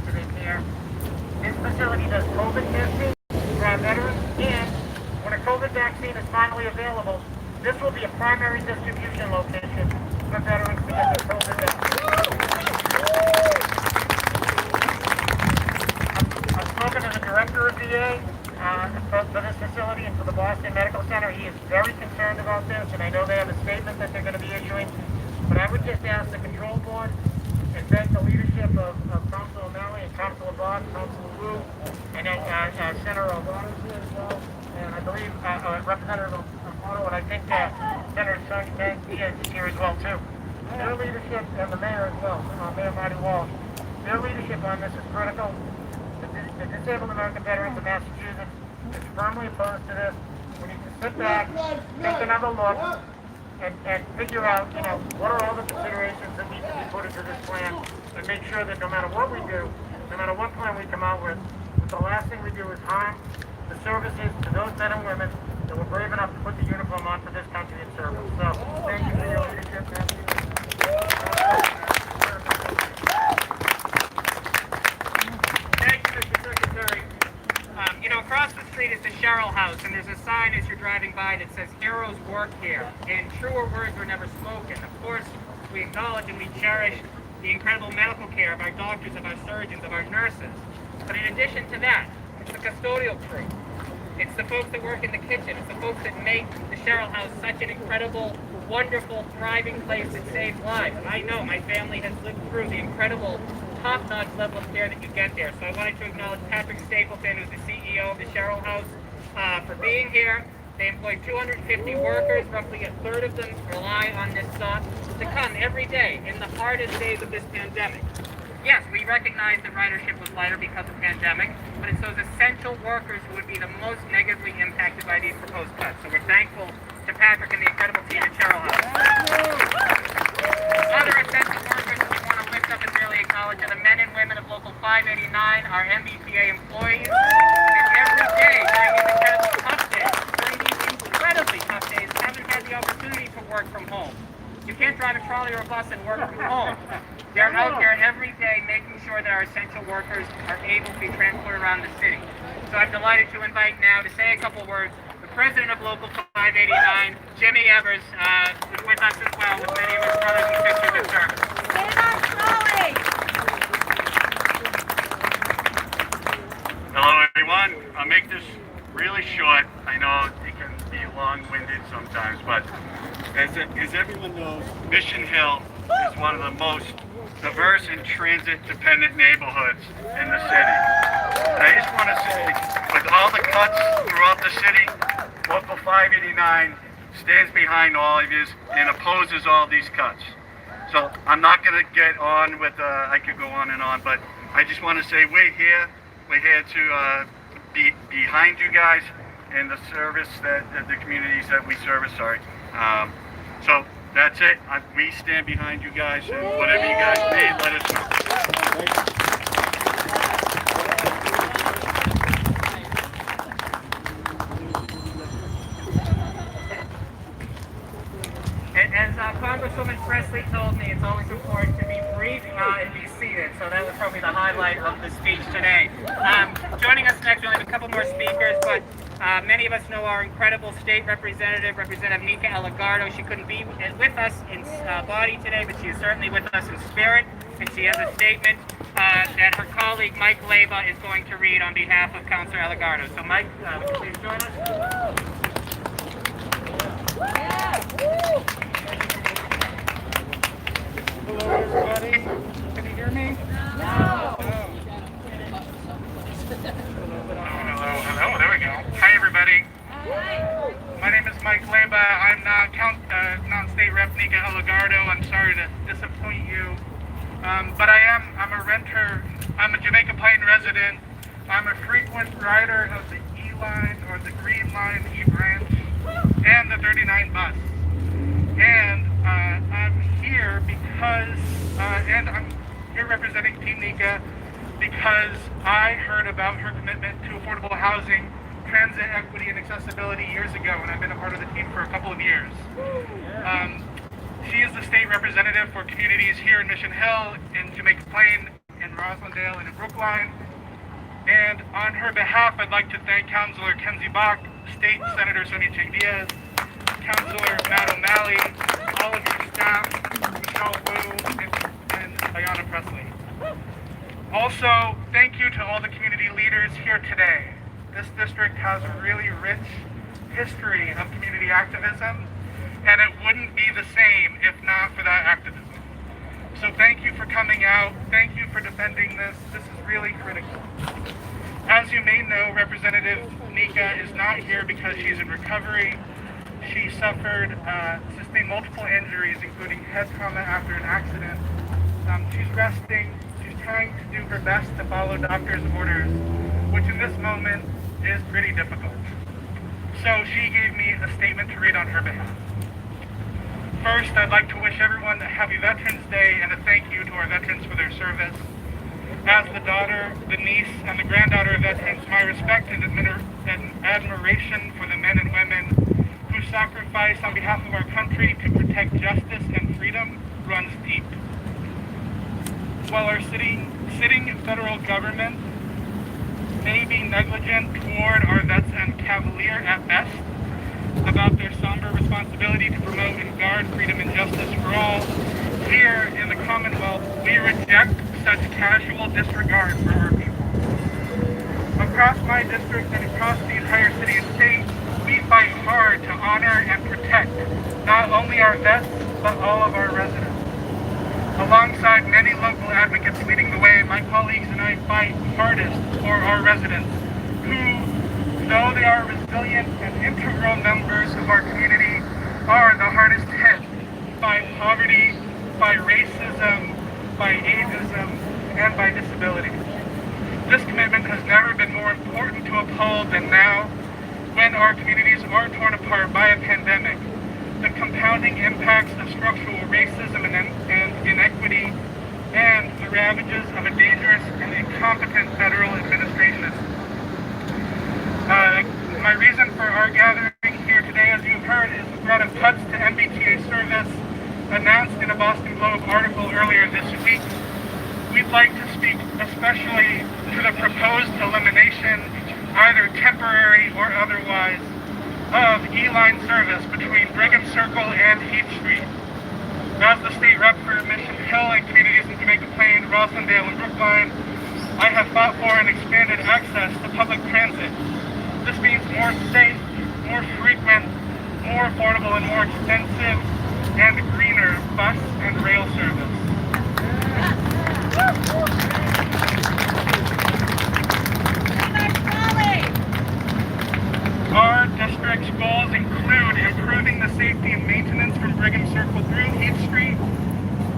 to their care. This facility does COVID testing for our veterans, and when a COVID vaccine is finally available, this will be a primary distribution location for veterans to get their COVID vaccine. I've spoken to the director of VA for this facility and for the Boston Medical Center. He is very concerned about this, and I know they have a statement that they're going to be issuing. But I would just ask the control board and thank the leadership of Councilor O'Malley and Councilor Bob, Councilor Wu, and Senator O'Donnell here as well, and I believe Representative O'Connell, and I think Senator Sonny is here as well too. Their leadership, and the mayor as well, Mayor Marty Walsh, their leadership on this is critical. The Disabled American Veterans of Massachusetts is firmly opposed to this. We need to sit back, take another look, and figure out, what are all the considerations that need to be put into this plan, and make sure that no matter what we do, no matter what plan we come out with, the last thing we do is harm the services to those men and women that were brave enough to put the uniform on for this country and serve us. So, thank you for your leadership. Thank you, Mr. Secretary. Across the street is the Sherrill House, and there's a sign as you're driving by that says, "Heroes work here," and truer words were never spoken. Of course, we acknowledge and we cherish the incredible medical care of our doctors, of our surgeons, of our nurses. But in addition to that, it's the custodial crew. It's the folks that work in the kitchen. It's the folks that make the Sherrill House such an incredible, wonderful, thriving place that saves lives. And I know my family has lived through the incredible top-notch level of care that you get there. So I wanted to acknowledge Patrick Stapleton, who's the CEO of the Sherrill House, for being here. They employ 250 workers. Roughly a third of them rely on this stop to come every day in the hardest days of this pandemic. Yes, we recognize that ridership was lighter because of the pandemic, but it's those essential workers who would be the most negatively impacted by these proposed cuts. So we're thankful to Patrick and the incredible team at Sherrill House. Other essential workers that we want to lift up and really acknowledge are the men and women of Local 589, our MBTA employees. And every day during these incredible tough days, during these incredibly tough days, haven't had the opportunity to work from home. You can't drive a trolley or a bus and work from home. They're out there every day making sure that our essential workers are able to be transported around the city. So I'm delighted to invite now to say a couple words the president of Local 589, Jimmy Evers, is with us as well, with many of his brothers and sisters in service. Hello everyone. I'll make this really short. I know it can be long-winded sometimes, but as everyone knows, Mission Hill is one of the most diverse and transit-dependent neighborhoods in the city. And I just want to say, with all the cuts throughout the city, Local 589 stands behind all of you and opposes all these cuts. So I'm not going to get on with, I could go on and on, but I just want to say we're here to be behind you guys in the service that the communities that we service, so that's it. We stand behind you guys, and whatever you guys need, let us know. As Congresswoman Presley told me, it's always important to be brief and be seated. So that was probably the highlight of the speech today. Joining us next, we'll have a couple more speakers, but many of us know our incredible state representative, Representative Nika Elagardo. She couldn't be with us in body today, but she is certainly with us in spirit, and she has a statement that her colleague Mike Leva is going to read on behalf of Councilor Elagardo. So Mike, would you please join us? Hello everybody, can you hear me? No. Hello, there we go. Hi everybody. My name is Mike Leba. I'm non-state rep Nika Elagardo. I'm sorry to disappoint you. But I'm a renter. I'm a Jamaica Plain resident. I'm a frequent rider of the E line or the Green Line E branch and the 39 bus. And I'm here because, and I'm here representing Team Nika because I heard about her commitment to affordable housing, transit equity, and accessibility years ago, and I've been a part of the team for a couple of years. She is the state representative for communities here in Mission Hill, in Jamaica Plain, in Roslindale and in Brookline. And on her behalf, I'd like to thank Councilor Kenzie Bach, State Senator Sonia Chang Diaz, Councilor Matt O'Malley, all of your staff, Michelle Wu, and Ayanna Presley. Also, thank you to all the community leaders here today. This district has a really rich history of community activism, and it wouldn't be the same if not for that activism. So thank you for coming out. Thank you for defending this. This is really critical. As you may know, Representative Nika is not here because she's in recovery. She sustained multiple injuries, including head trauma after an accident. She's resting. She's trying to do her best to follow doctor's orders, which in this moment is pretty difficult. So she gave me a statement to read on her behalf. First, I'd like to wish everyone a happy Veterans Day and a thank you to our veterans for their service. As the daughter, the niece, and the granddaughter of veterans, my respect and admiration for the men and women who sacrifice on behalf of our country to protect justice and freedom runs deep. While our sitting federal government may be negligent toward our vets and cavalier at best about their somber responsibility to promote and guard freedom and justice for all, here in the Commonwealth, we reject such casual disregard for our people. Across my district and across the entire city and state, we fight hard to honor and protect not only our vets, but all of our residents. Alongside many local advocates leading the way, my colleagues and I fight hardest for our residents, who, though they are resilient and integral members of our community, are the hardest hit by poverty, by racism, by ageism, and by disability. This commitment has never been more important to uphold than now, when our communities are torn apart by a pandemic, the compounding impacts of structural racism and inequity, and the ravages of a dangerous and incompetent federal administration. My reason for our gathering here today, as you've heard, is the threat of cuts to MBTA service announced in a Boston Globe article earlier this week. We'd like to speak especially to the proposed elimination, either temporary or otherwise, of E-line service between Brigham Circle and Heath Street. As the state rep for Mission Hill and communities in Jamaica Plain, Roslindale, and Brookline, I have fought for an expanded access to public transit. This means more safe, more frequent, more affordable, and more extensive and greener bus and rail service. Our district's goals include improving the safety and maintenance from Brigham Circle through Heath Street,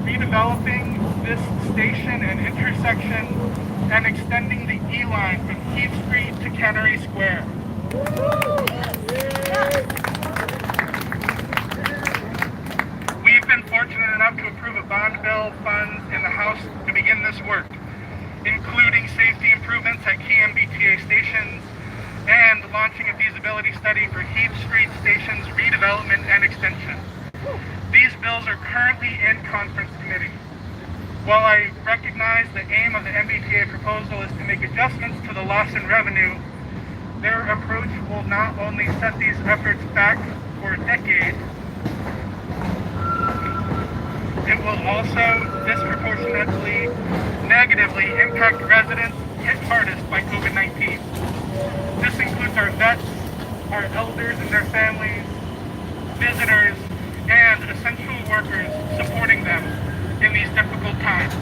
redeveloping this station and intersection, and extending the E-line from Heath Street to Cannery Square. We've been fortunate enough to approve a bond bill funds in the House to begin this work, including safety improvements at key MBTA stations and launching a feasibility study for Heath Street Station's redevelopment and extension. These bills are currently in conference committee. While I recognize the aim of the MBTA proposal is to make adjustments to the loss in revenue, their approach will not only set these efforts back for a decade, it will also disproportionately negatively impact residents hit hardest by COVID-19. This includes our vets, our elders and their families, visitors, and essential workers supporting them in these difficult times.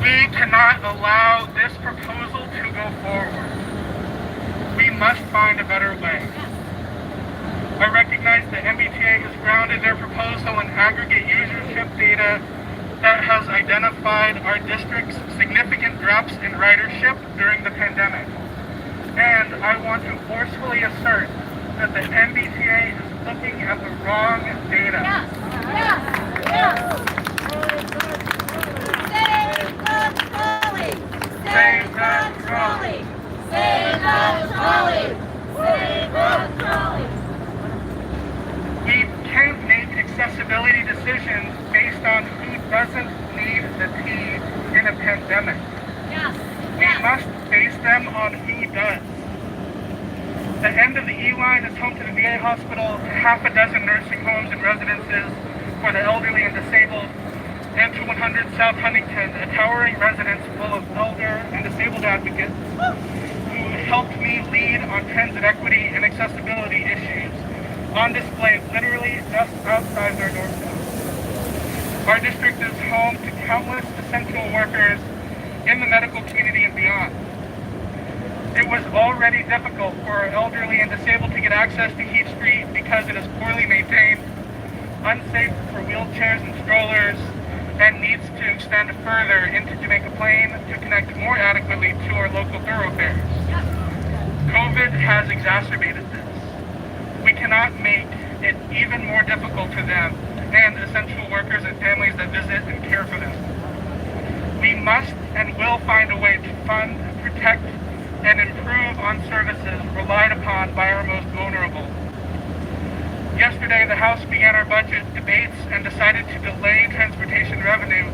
We cannot allow this proposal to go forward. We must find a better way. I recognize that MBTA has grounded their proposal in aggregate usership data that has identified our district's significant drops in ridership during the pandemic. And I want to forcefully assert that the MBTA is looking at the wrong data. Save the trolley! Save the trolley! Save the trolley! We can't make accessibility decisions based on who doesn't need the T in a pandemic. We must base them on who does. The end of the E line is home to the VA hospital, half a dozen nursing homes and residences for the elderly and disabled, and to 100 South Huntington, a towering residence full of elder and disabled advocates who helped me lead on transit equity and accessibility issues on display literally just outside their doorstep. Our district is home to countless essential workers in the medical community and beyond. It was already difficult for our elderly and disabled to get access to Heat Street because it is poorly maintained, unsafe for wheelchairs and strollers, and needs to extend further into Jamaica Plain to connect more adequately to our local thoroughfares. COVID has exacerbated this. We cannot make it even more difficult for them and essential workers and families that visit and care for them. We must and will find a way to fund, protect, and improve on services relied upon by our most vulnerable. Yesterday, the House began our budget debates and decided to delay transportation revenue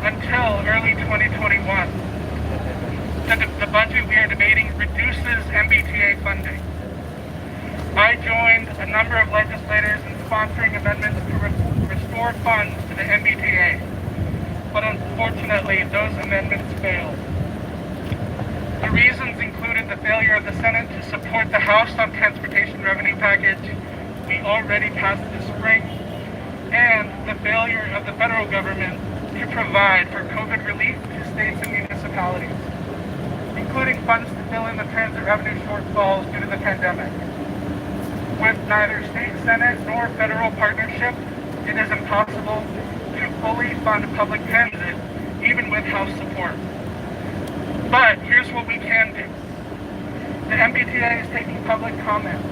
until early 2021. The budget we are debating reduces MBTA funding. I joined a number of legislators in sponsoring amendments to restore funds to the MBTA, but unfortunately, those amendments failed. The reasons included the failure of the Senate to support the House on transportation revenue package we already passed this spring, and the failure of the federal government to provide for COVID relief to states and municipalities, including funds to fill in the transit revenue shortfalls due to the pandemic. With neither state Senate nor federal partnership, it is impossible to fully fund public transit, even with House support. But here's what we can do. The MBTA is taking public comment.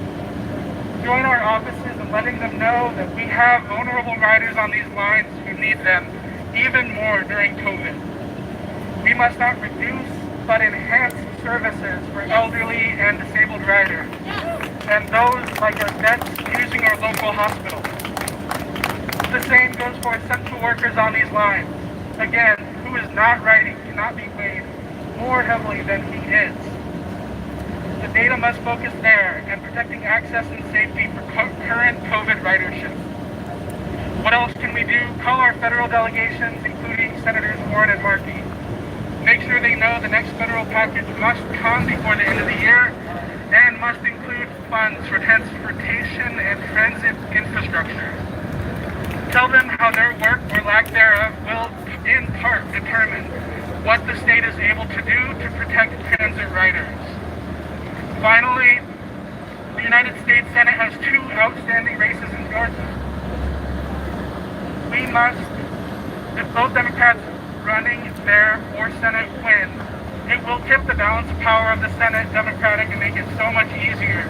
Join our offices and letting them know that we have vulnerable riders on these lines who need them even more during COVID. We must not reduce, but enhance services for elderly and disabled riders, and those like our vets using our local hospitals. The same goes for essential workers on these lines. Again, who is not riding cannot be weighed more heavily than he is. The data must focus there and protecting access and safety for current COVID ridership. What else can we do? Call our federal delegations, including Senators Warren and Markey. Make sure they know the next federal package must come before the end of the year and must include funds for transportation and transit infrastructure. Tell them how their work or lack thereof will in part determine what the state is able to do to protect transit riders. Finally, the United States Senate has two outstanding races in Georgia. We must, if both Democrats running there for Senate win, it will tip the balance of power of the Senate Democratic and make it so much easier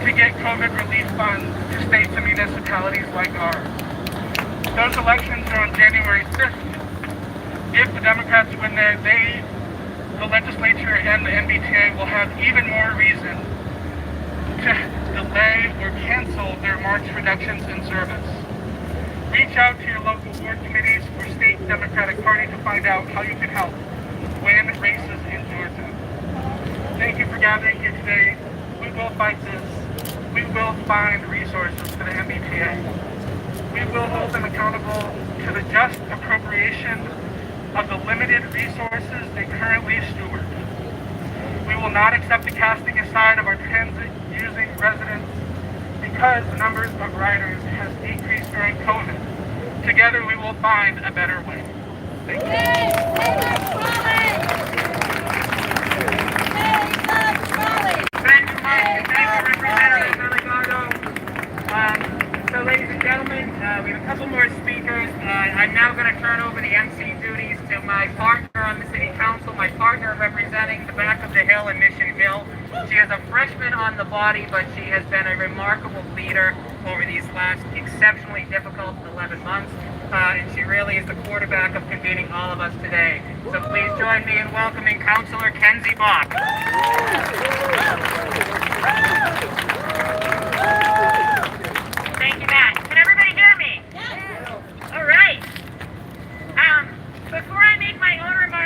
to get COVID relief funds to states and municipalities like ours. Those elections are on January 5th. If the Democrats win there, the legislature and the MBTA will have even more reason to delay or cancel their March reductions in service. Reach out to your local board committees or state Democratic Party to find out how you can help win races in Georgia. Thank you for gathering here today. We will fight this. We will find resources for the MBTA. We will hold them accountable to the just appropriation of the limited resources they currently steward. We will not accept the casting aside of our transit-using residents because the numbers of riders has decreased during COVID. Together we will find a better way. Thank you. Thank you, Mike. Thank you, Representative Delegado. So, ladies and gentlemen, we have a couple more speakers. I'm now going to turn over the MC duties to my partner on the City Council, my partner representing the back of the hill in Mission Hill. She is a freshman on the body, but she has been a remarkable leader over these last exceptionally difficult 11 months. And she really is the quarterback of convening all of us today. So please join me in welcoming Councilor Kenzie Bach. Thank you, Matt. Can everybody hear me? Yes. All right. Before I make my own remarks,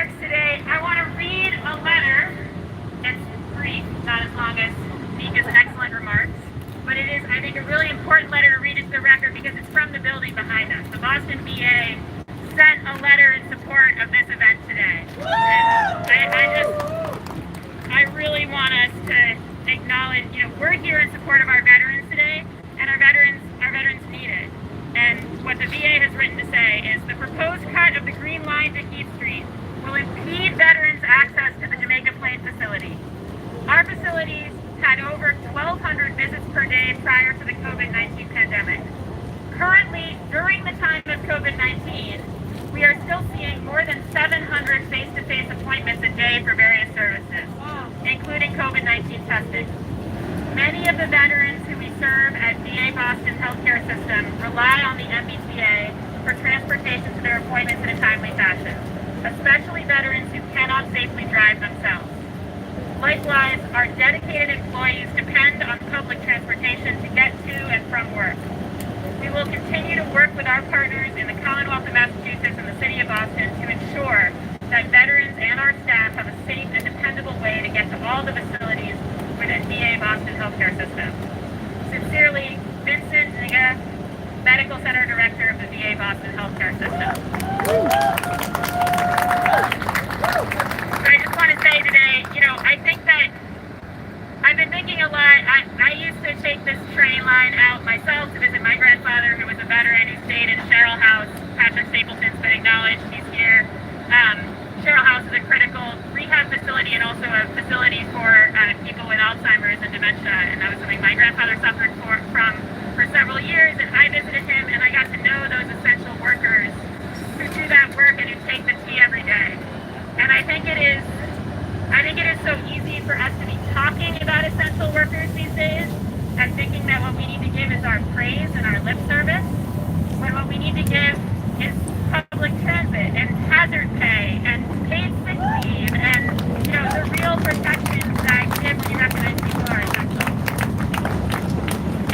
support of our veterans today, and our veterans need it. And what the VA has written to say is the proposed cut of the Green Line to Heath Street will impede veterans' access to the Jamaica Plain facility. Our facilities had over 1,200 visits per day prior to the COVID-19 pandemic. Currently, during the time of COVID-19, we are still seeing more than 700 face-to-face appointments a day for various services, including COVID-19 testing. Many of the veterans who we serve at VA Boston Healthcare System rely on the MBTA for transportation to their appointments in a timely fashion, especially veterans who cannot safely drive themselves. Likewise, our dedicated employees depend on public transportation to get to and from work. We will continue to work with our partners in the Commonwealth of Massachusetts and the City of Boston to ensure that veterans and our staff have a safe and dependable way to get to all the facilities within VA Boston Healthcare System. Sincerely, Vincent Ziga, Medical Center Director of the VA Boston Healthcare System. So I just want to say today, I think that I've been thinking a lot. I used to take this train line out myself to visit my grandfather, who was a veteran who stayed in Sherrill House. Patrick Stapleton's been acknowledged. He's here. Sherrill House is a critical rehab facility and also a facility for people with Alzheimer's and dementia. And that was something my grandfather suffered from for several years. And I visited him, and I got to know those essential workers who do that work and who take the tea every day. And I think it is so easy for us to be talking about essential workers these days and thinking that what we need to give is our praise and our lip service, when what we need to give is public transit and hazard pay and paid sick leave and, the real protections that give when you recognize people are essential.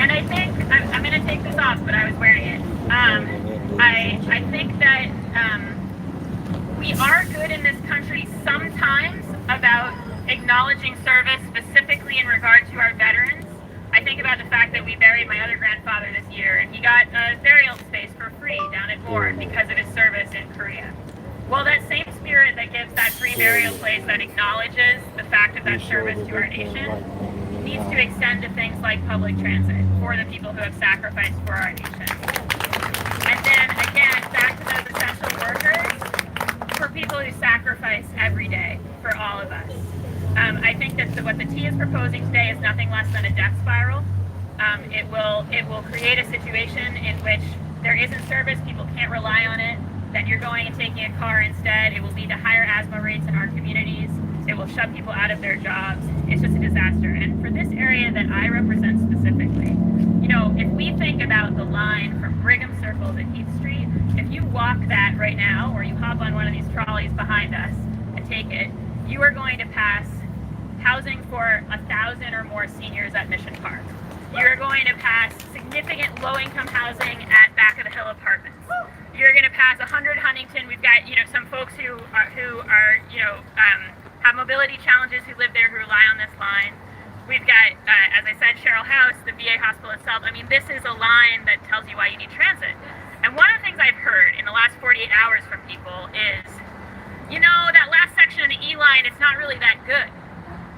And I think, I'm going to take this off, but I was wearing it. I think that we are good in this country sometimes about acknowledging service specifically in regard to our veterans. I think about the fact that we buried my other grandfather this year, and he got a burial space for free down at Bourne because of his service in Korea. Well, that same spirit that gives that free burial place, that acknowledges the fact of that service to our nation, needs to extend to things like public transit for the people who have sacrificed for our nation. And then, again, back to those essential workers, for people who sacrifice every day for all of us. I think that what the T is proposing today is nothing less than a death spiral. It will create a situation in which there isn't service, people can't rely on it, then you're going and taking a car instead. It will lead to higher asthma rates in our communities. It will shut people out of their jobs. It's just a disaster. And for this area that I represent specifically, if we think about the line from Brigham Circle to Heath Street, if you walk that right now, or you hop on one of these trolleys behind us and take it, you are going to pass housing for 1,000 or more seniors at Mission Park. You're going to pass significant low-income housing at Back of the Hill Apartments. You're going to pass 100 Huntington. We've got some folks who have mobility challenges who live there who rely on this line. We've got, as I said, Sherrill House, the VA hospital itself. I mean, this is a line that tells you why you need transit. And one of the things I've heard in the last 48 hours from people is, that last section of the E line, it's not really that good.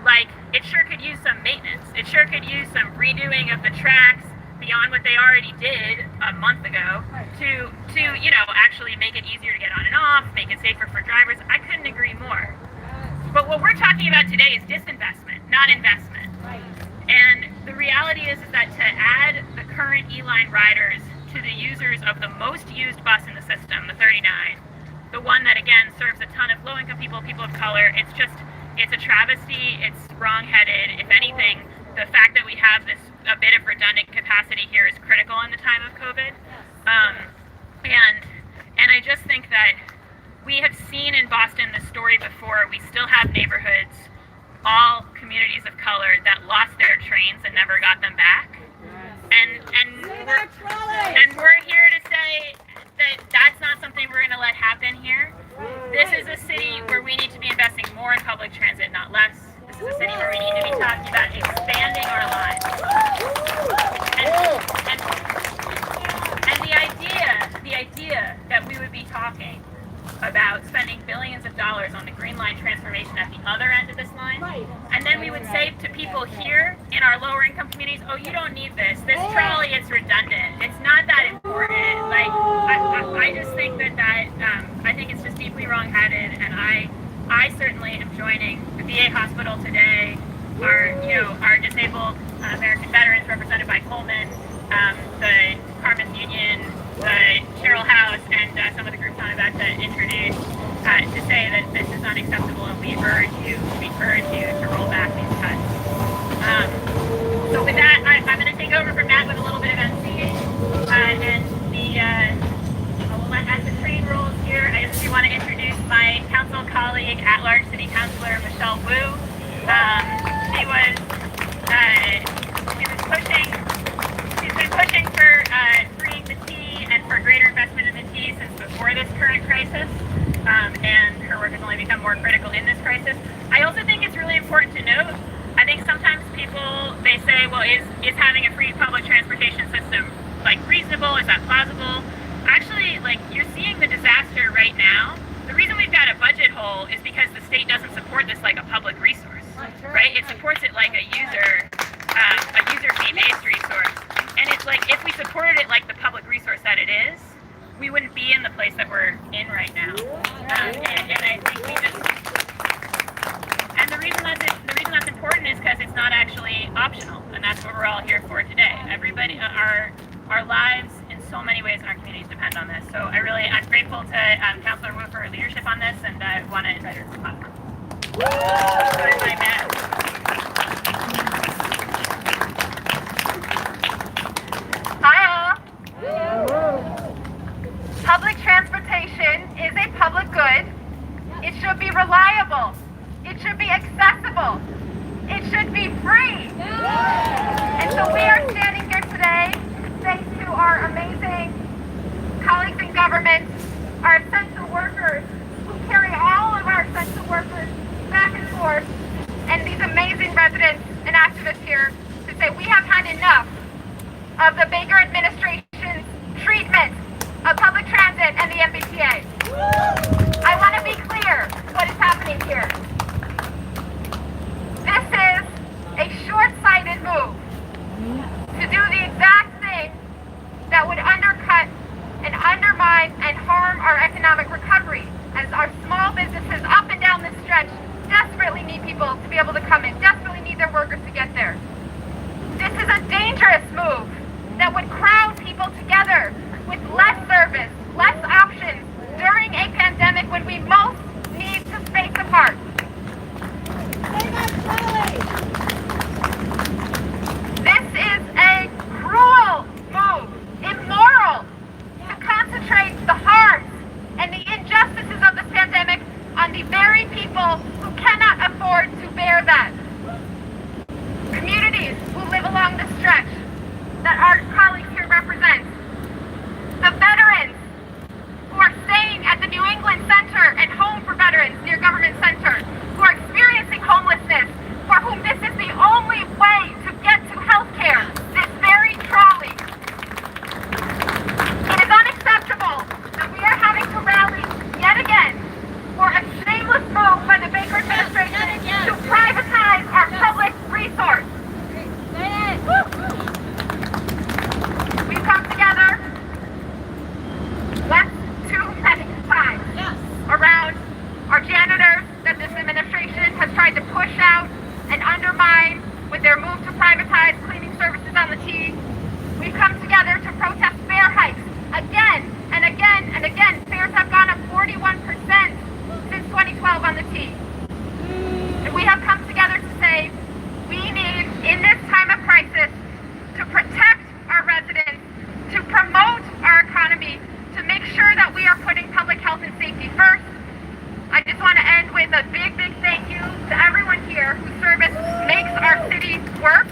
Like, it sure could use some maintenance. It sure could use some redoing of the tracks beyond what they already did a month ago to actually make it easier to get on and off, make it safer for drivers. I couldn't agree more. But what we're talking about today is disinvestment, not investment. And the reality is that to add the current E-line riders to the users of the most used bus in the system, the 39, the one that again serves a ton of low-income people, people of color, it's a travesty, it's wrong-headed. If anything, the fact that we have a bit of redundant capacity here is critical in the time of COVID. And I just think that we have seen in Boston the story before. We still have neighborhoods, all communities of color, that lost their trains and never got them back. And we're here to say that that's not something we're going to let happen here. This is a city where we need to be investing more in public transit, not less. This is a city where we need to be talking about expanding our lives. And the idea that we would be talking about spending billions of dollars on the Green Line transformation at the other end of this line, and then we would would say to people here in our lower income communities, oh, you don't need this. This trolley is redundant. It's not that important. Like, I just think that I think it's just deeply wrong-headed, and I certainly am joining the VA hospital today, our disabled American veterans represented by Coleman, the Carmen's Union, the Carroll House, and some of the groups I'm about to introduce to say that this is unacceptable, and we urge you to roll back these cuts. So with that, I'm going to take over from Matt with a little bit of MC, and as the train rolls here, I just do want to introduce my council colleague, at-large city councilor Michelle Wu. She's been pushing for freeing the T and for greater investment in the T since before this current crisis, and her work has only become more critical in this crisis. I also think it's really important to note, I think sometimes people, they say, well, is having a free public transportation system like reasonable? Is that plausible? Actually, like, you're seeing the disaster right now. The reason we've got a budget hole is because the state doesn't support this like a public resource, right? It supports it like a user fee-based resource. And it's like, if we supported it like the public resource that it is, we wouldn't be in the place that we're in right now. And I think we just, and the reason that's important is because it's not actually optional, and that's what we're all here for today. Everybody, our lives in so many ways in our communities depend on this. So I'm grateful to Councilor Wu for her leadership on this, and I want to invite her to the platform. Hi all. Public transportation is a public good. It should be reliable. It should be accessible. It should be free. And so we are standing here today thanks to our amazing colleagues in government, our essential workers who carry all of our essential workers back and forth, and these amazing residents and activists here to say we have had enough of the Baker administration's treatment of public transit and the MBTA. I want to be clear what is happening here. This is a short-sighted move to do the exact thing that would undercut and undermine and harm our economic recovery, as our small businesses up and down this stretch desperately need people to be able to come in, desperately need their workers to get there. This is a dangerous move that would crowd people together with less service, less options during a pandemic when we most need to space apart. This is a cruel move, immoral, to concentrate the harms and the injustices of this pandemic on the very people who cannot afford to bear that. Communities who live along the stretch that our colleagues here represent. The veterans who are staying at the New England Center and Home for Veterans near Government Center, who are experiencing homelessness, for whom this is the only way to get to health care, this very trolley. It is unacceptable that we are having to rally yet again for a shameless move by the Baker administration to privatize our public resource. We've come together less too many times around our janitors that this administration has tried to push out and undermine with their move to privatize cleaning services on the T. We've come together to protest fare hikes again and again and again. Fares have gone up 41% since 2012 on the T. And we have come together to say we need, in this time of crisis, to protect our residents, to promote our economy, to make sure that we are putting public health and safety first. I just want to end with a big, big thank you to everyone here whose service makes our city work.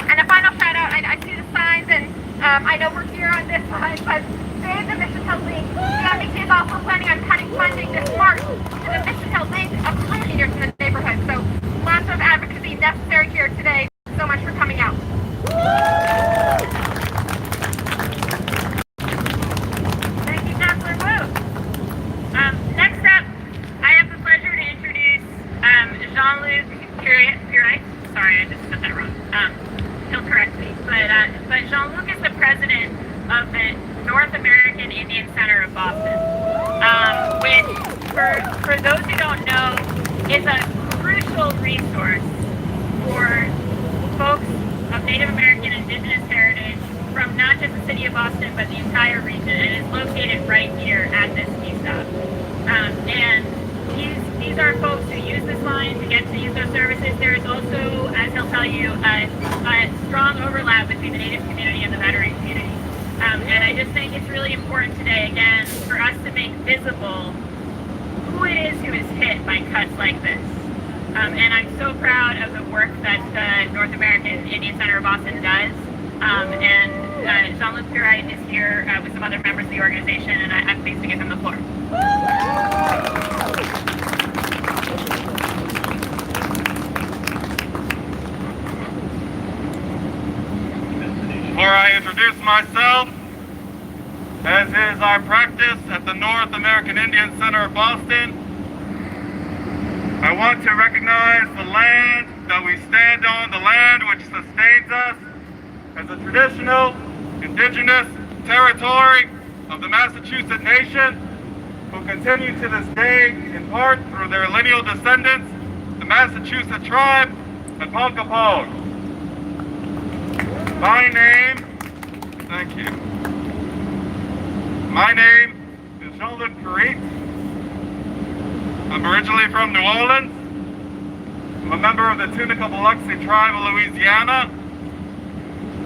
And a final shout out, I see the signs, and I know we're here on this side, but Save the Mission Hill Link. The MBTA is also planning on cutting funding this March to the Mission Hill Link of cleaners in the neighborhood. So lots of advocacy necessary here today. So much for coming out. Thank you, Councilor Wu. Next up, I have the pleasure to introduce Jean-Luc Purite, sorry, I just said that wrong. He'll correct me. But Jean-Luc is the president of the North American Indian Center of Boston, which, for those who don't know, is a crucial resource for folks of Native American Indigenous heritage from not just the city of Boston, but the entire region. It is located right here at this T stop. And these are folks who use this line to get to use those services. There is also, as he'll tell you, a strong overlap between the Native community and the veteran community. And I just think it's really important today, again, for us to make visible who it is who is hit by cuts like this. And I'm so proud of the work that the North American Indian Center of Boston does. And Jean-Luc Purite is here with some other members of the organization, and I'm pleased to give him the floor. Before I introduce myself, as is our practice at the North American Indian Center of Boston, I want to recognize the land that we stand on, the land which sustains us as a traditional indigenous territory of the Massachusetts nation, who continue to this day, in part through their lineal descendants, the Massachusetts tribe and Ponkapog. My name, thank you. My name is Jean-Luc Purite. I'm originally from New Orleans. I'm a member of the Tunica-Biloxi tribe of Louisiana.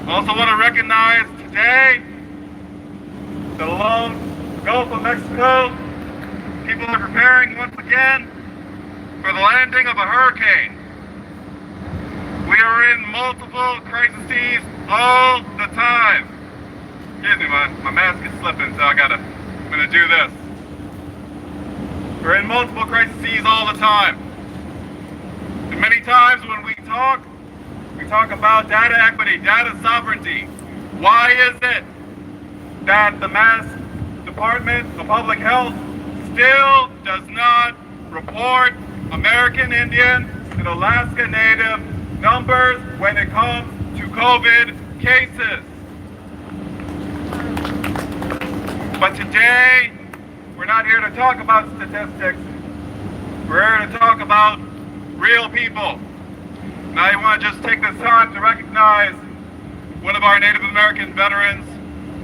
I also want to recognize today that along the Gulf of Mexico, people are preparing once again for the landing of a hurricane. We are in multiple crises all the time. Excuse me, my mask is slipping, so I'm gonna do this. We're in multiple crises all the time. And many times when we talk about data equity, data sovereignty. Why is it that the Mass Department of Public Health still does not report American Indian and Alaska Native numbers when it comes to COVID cases? But today, we're not here to talk about statistics. We're here to talk about real people. And I want to just take this time to recognize one of our Native American veterans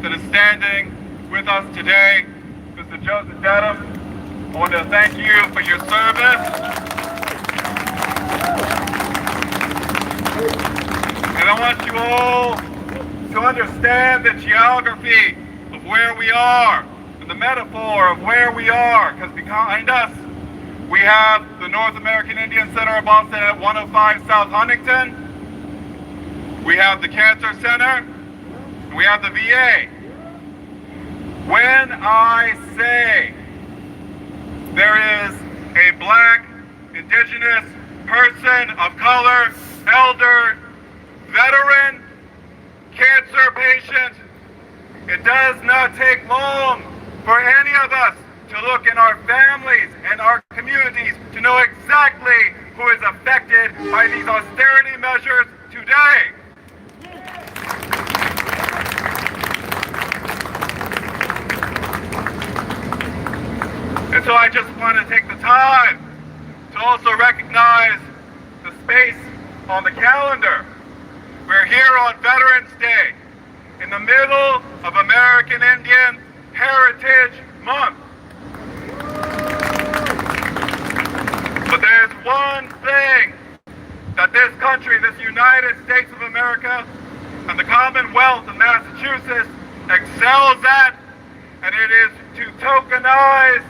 that is standing with us today, Mr. Joseph Dedham. I want to thank you for your service. And I want you all to understand the geography of where we are and the metaphor of where we are, because behind us we have the North American Indian Center of Boston at 105 South Huntington. We have the Cancer Center, and we have the VA. When I say there is a Black, Indigenous, person of color, elder, veteran, cancer patient, it does not take long for any of us to look in our families and our communities to know exactly who is affected by these austerity measures today. And so I just want to take the time to also recognize the space on the calendar. We're here on Veterans Day, in the middle of American Indian Heritage Month. But there's one thing that this country, this United States of America, and the Commonwealth of Massachusetts excels at, and it is to tokenize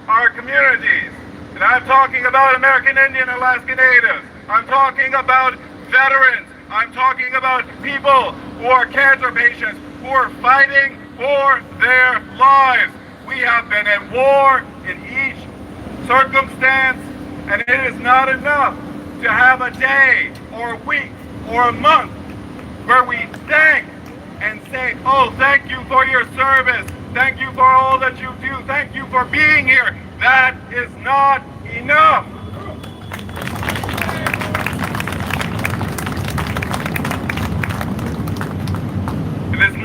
our communities. And I'm talking about American Indian and Alaska Natives. I'm talking about veterans. I'm talking about people who are cancer patients, who are fighting for their lives. We have been at war in each circumstance, and it is not enough to have a day or a week or a month where we thank and say, oh, thank you for your service. Thank you for all that you do. Thank you for being here. That is not enough.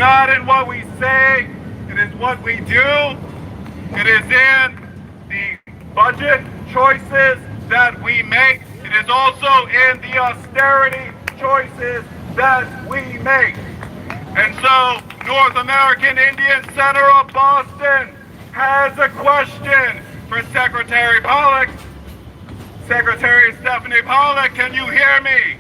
not in what we say, it is what we do. It is in the budget choices that we make. It is also in the austerity choices that we make. And so, North American Indian Center of Boston has a question for Secretary Pollack. Secretary Stephanie Pollack, can you hear me?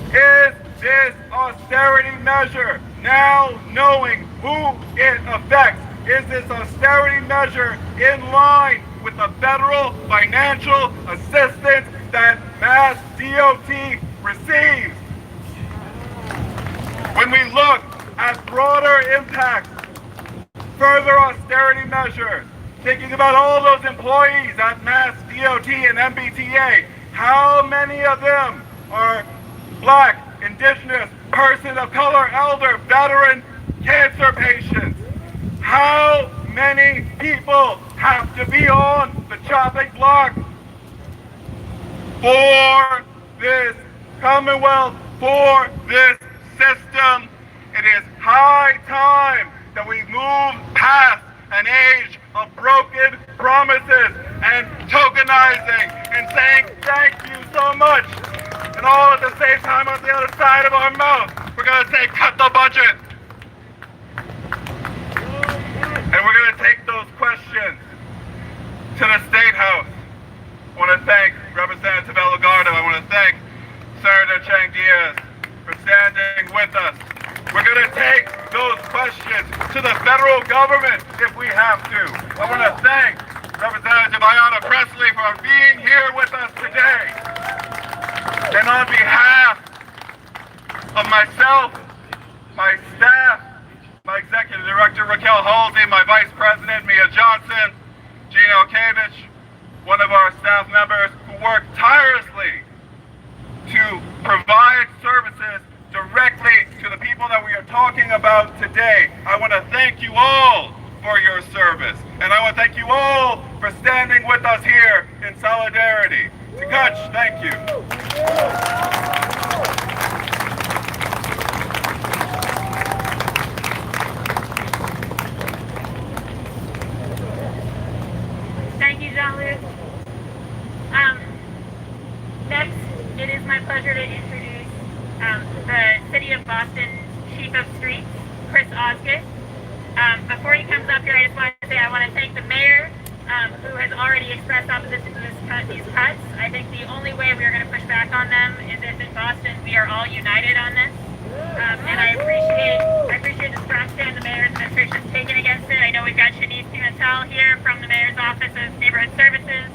Is this austerity measure, now knowing who it affects, is this austerity measure in line with the federal financial assistance that Mass DOT receives? When we look at broader impacts, further austerity measures, thinking about all those employees at Mass DOT and MBTA, how many of them are Black, Indigenous, person of color, elder, veteran, cancer patients? How many people have to be on the chopping block for this Commonwealth, for this system? It is high time that we move past an age of broken promises and tokenizing and saying thank you so much. And all at the same time on the other side of our mouth, we're going to say cut the budget. And we're going to take those questions to the State House. I want to thank Representative Elagardo. I want to thank Senator Chang Diaz for standing with us. We're going to take those questions to the federal government if we have to. I want to thank Representative Ayanna Pressley for being here with us today. And on behalf of myself, my staff, my Executive Director Raquel Halsey, my Vice President Mia Johnson, Gene Elkevich, one of our staff members who worked tirelessly to provide services directly to the people that we are talking about today. I want to thank you all for your service. And I want to thank you all for standing with us here in solidarity. Tikach, thank you. Thank you, Jean-Luc. Next, it is my pleasure to introduce the City of Boston Chief of Streets, Chris Osgood. Before he comes up here, I just want to say I want to thank the mayor, who has already expressed opposition to these cuts. I think the only way we are going to push back on them is if in Boston we are all united on this. And I appreciate the strong stand the mayor's administration has taken against it. I know we've got Shanice Pimentel here from the mayor's office of neighborhood services.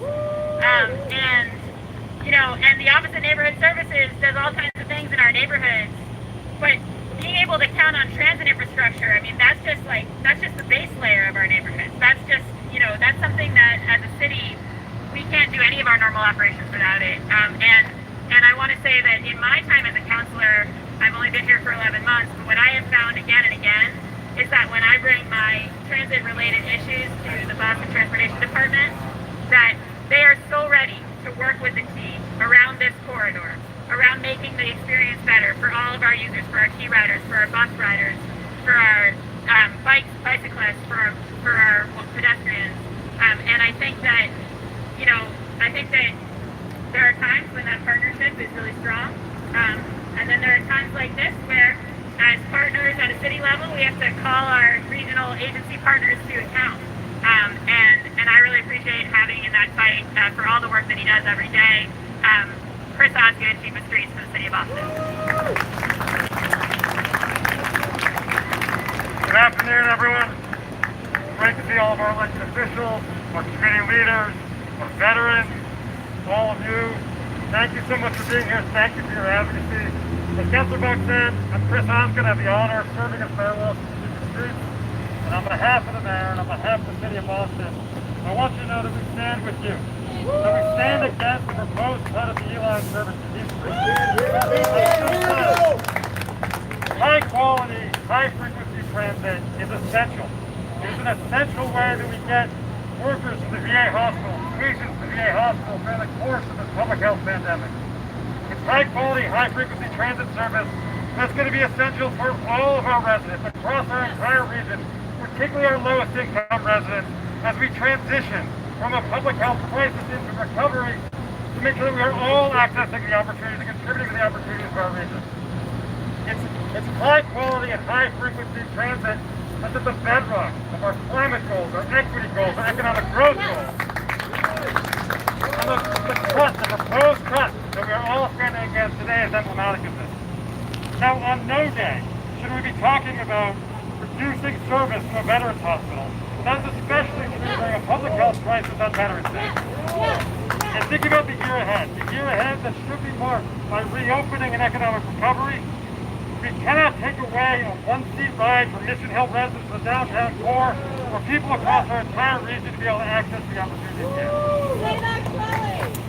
And the Office of Neighborhood Services does all kinds of things in our neighborhoods. But being able to count on transit infrastructure, I mean, that's just the base layer of our neighborhoods. That's just, that's something that as a city, we can't do any of our normal operations without it. And I want to say that in my time as a counselor, I've only been here for 11 months, but what I have found again and again is that when I bring my transit-related issues to the Boston Transportation Department, that they are so ready to work with the team around this corridor, around making the experience better for all of our users, for our key riders, for our bus riders, for our bicyclists, for our pedestrians. And I think that, there are times when that partnership is really strong. And then there are times like this where, as partners at a city level, we have to call our regional agency partners to account. And I really appreciate having in that fight for all the work that he does every day. Chris Osgood, Chief of Streets for the City of Boston. Good afternoon, everyone. Great to see all of our elected officials, our community leaders, our veterans, all of you. Thank you so much for being here. Thank you for your advocacy. As Councilor Buck said, I'm Chris Osgood. I have the honor of serving as mayor of Chief of Streets. And on behalf of the mayor and on behalf of the City of Boston, I want you to know that we stand with you. That we stand against the proposed cut of the E-Line service to East Street. High quality, high frequency transit is essential. It is an essential way that we get workers to the VA hospital, patients to the VA hospital during the course of this public health pandemic. It's high quality, high frequency transit service That's going to be essential for all of our residents across our entire region, particularly our lowest income residents, as we transition from a public health crisis into recovery to make sure that we are all accessing the opportunities and contributing to the opportunities of our region. It's high quality and high frequency transit that's at the bedrock of our climate goals, our equity goals, our economic growth goals. And the proposed trust that we are all standing against today is emblematic of this. Now, on no day should we be talking about reducing service to a veterans hospital. That's especially true during a public health crisis on Veterans Day. And think about the year ahead. The year ahead that should be marked by reopening and economic recovery. We cannot take away a one-seat ride from Mission Hill residents to the downtown core for people across our entire region to be able to access the opportunities here.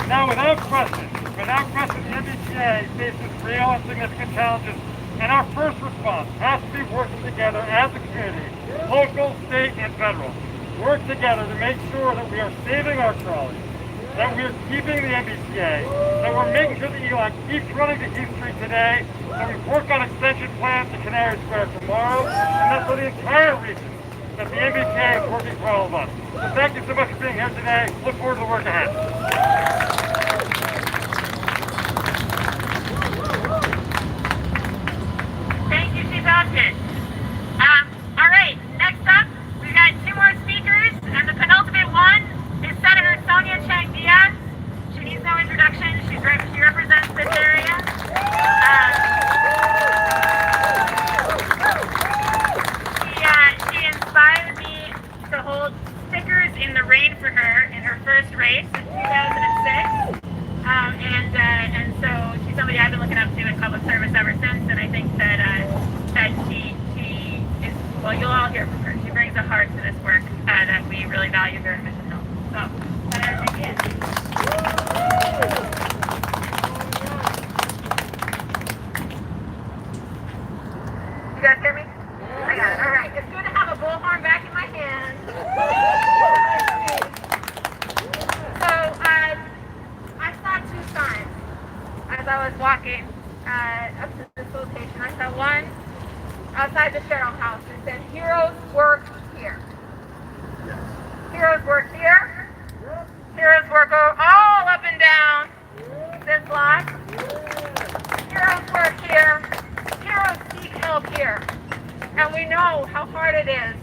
Now, without question, the MBTA faces real and significant challenges, and our first response has to be working together as a community, local, state, and federal. Work together to make sure that we are saving our trolleys, that we're keeping the MBTA, that we're making sure that Eli keeps running to Heath Street today, that we work on extension plans to Canary Square tomorrow, and that's for the entire region, that the MBTA is working for all of us. So thank you so much for being here today. Look forward to the work ahead. Thank you, Chief Austin. All right, next up, we've got two more speakers, and the penultimate one is Senator Sonia Chang Diaz. She needs no introduction. She represents this area. She inspired me to hold stickers in the rain for her in her first race in 2006. And so she's somebody I've been looking up to in public service ever since, and I think that she is, well, you'll all hear from her. She brings a heart to this work that we really value here at Mission Hill. So, Senator Chang Diaz. You guys hear me? I got it. All right. It's good to have a bullhorn back in my hand. So, I saw two signs as I was walking up to this location. I saw one outside the Sherrill House. It said, "Heroes work here." Heroes work here. Heroes work all up and down this block. Heroes work here. Heroes seek help here. And we know how hard it is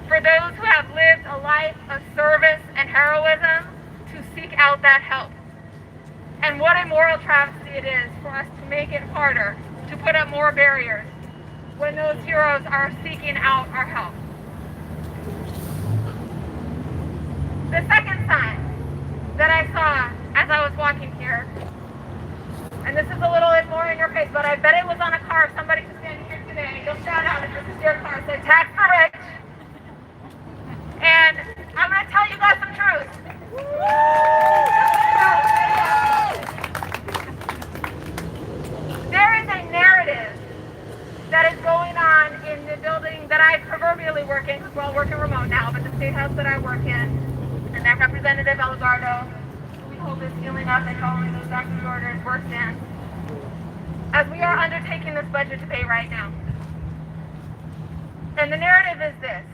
for those who have lived a life of service and heroism to seek out that help. And what a moral travesty it is for us to make it harder, to put up more barriers when those heroes are seeking out our help. The second sign that I saw as I was walking here, and this is a little bit more in your face, but I bet it was on a car. Somebody who's standing here today, you'll shout out if this is your car, said "Tax the Rich." And I'm going to tell you guys some truth. There is a narrative that is going on in the building that I proverbially work in, because we're all working remote now, but the state house that I work in, and that Representative Elgardo, who we hold this healing up and following those executive orders, works in, as we are undertaking this budget debate right now. And the narrative is this: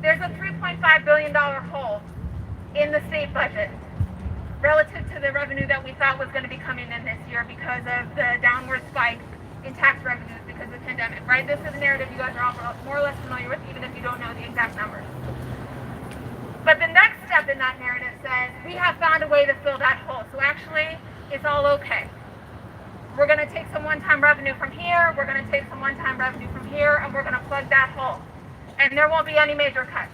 there's a $3.5 billion hole in the state budget relative to the revenue that we thought was going to be coming in this year because of the downward spike in tax revenues because of the pandemic, right? This is a narrative you guys are all more or less familiar with, even if you don't know the exact numbers. But the next step in that narrative says, we have found a way to fill that hole. So actually, it's all okay. We're going to take some one-time revenue from here, we're going to take some one-time revenue from here, and we're going to plug that hole. And there won't be any major cuts.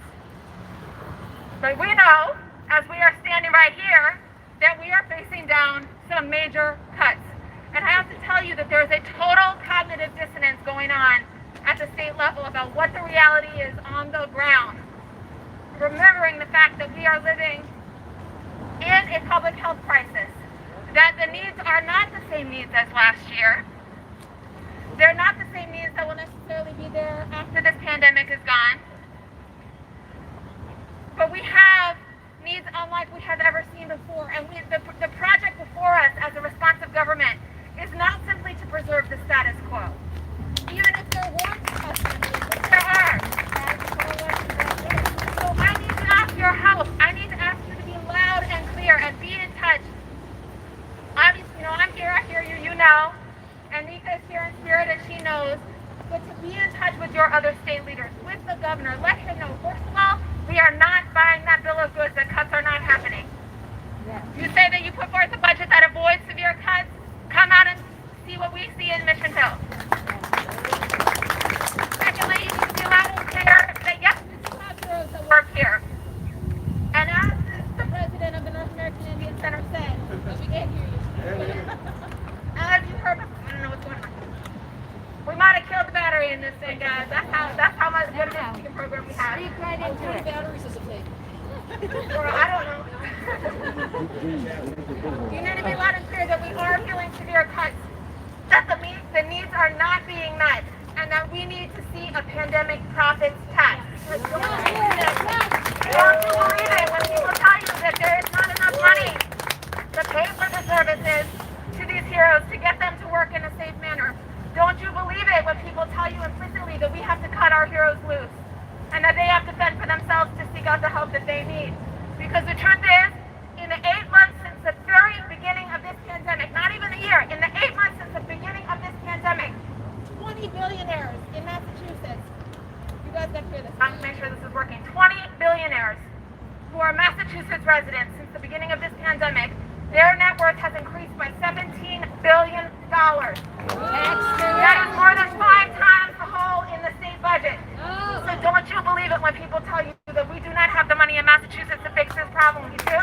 But we know, as we are standing right here, that we are facing down some major cuts. And I have to tell you that there's a total cognitive dissonance going on at the state level about what the reality is on the ground. Remembering the fact that we are living in a public health crisis, that the needs are not the same needs as last year. They're not the same needs that will necessarily be there after this pandemic is gone. But we have needs unlike we have ever seen before. And the project before us as a responsive government is not simply to preserve the status quo. know, and Nika is here in spirit and she knows, but to be in touch with your other state leaders, with the governor, let him know, first of all, we are not buying that bill of goods, that cuts are not happening. You say that you put forth a budget that avoids severe cuts, come out and see what we see in Mission Hill. Secondly, you need to be loud and clear that yes, we do have heroes that work here. And as the president of the North American Indian Center said, but we can't hear you. As you heard, I don't know what's going on. We might have killed the battery in this thing, guys. That's how much good of a speaking program we have. Speak right into it. Batteries does it take? Or I don't know. You need to be loud and clear that we are feeling severe cuts, that the needs are not being met, and that we need to see a pandemic profits tax. Don't you believe it when people tell you that there is not enough money to pay for the services to these heroes to get them to work in a safe manner? Don't you believe it when people tell you implicitly that we have to cut our heroes loose and that they have to fend for themselves to seek out the help that they need? Because the truth is, in the 8 months since the very beginning of this pandemic, not even a year, in the 8 months since the beginning of this pandemic, 20 billionaires in Massachusetts, you guys got to hear this, I'm going to make sure this is working, 20 billionaires who are Massachusetts residents since the beginning of this pandemic, their net worth has increased by $17 billion. That is more than 5 times the hole in the state budget. So don't you believe it when people tell you that we do not have the money in Massachusetts to fix this problem. We do.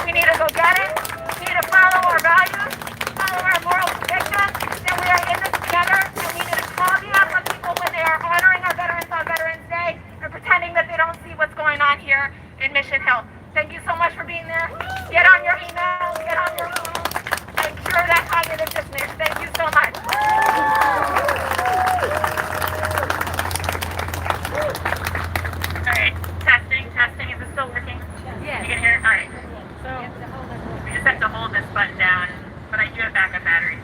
We need to go get it. We need to follow our values, follow our moral convictions, that we are in this together, and we need to call the out on people when they are honoring our veterans on Veterans Day and pretending that they don't see what's going on here in Mission Hill. Thank you so much for being there. Get on your emails, get on your phone, and cure that cognitive dissonance. Thank you so much. Alright, testing. Is this still working? Yes. You can hear it? Alright. So, we just have to hold this button down, but I do have backup batteries.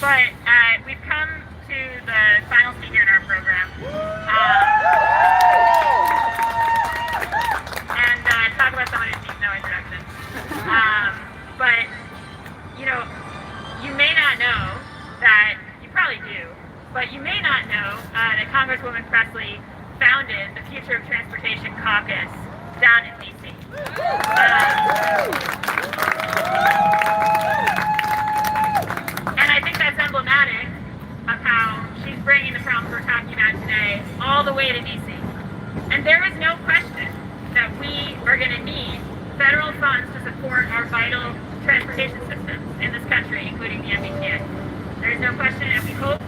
But we've come to the final speaker in our program. And talk about someone who needs no introduction. But, you know, you may not know that, you probably do, but you may not know that Congresswoman Presley founded the Future of Transportation Caucus down in D.C. And I think that's emblematic of how she's bringing the problems we're talking about today all the way to D.C. And there is no question that we are going to need federal funds to support our vital transportation systems in this country, including the MBTA. There is no question, and we hope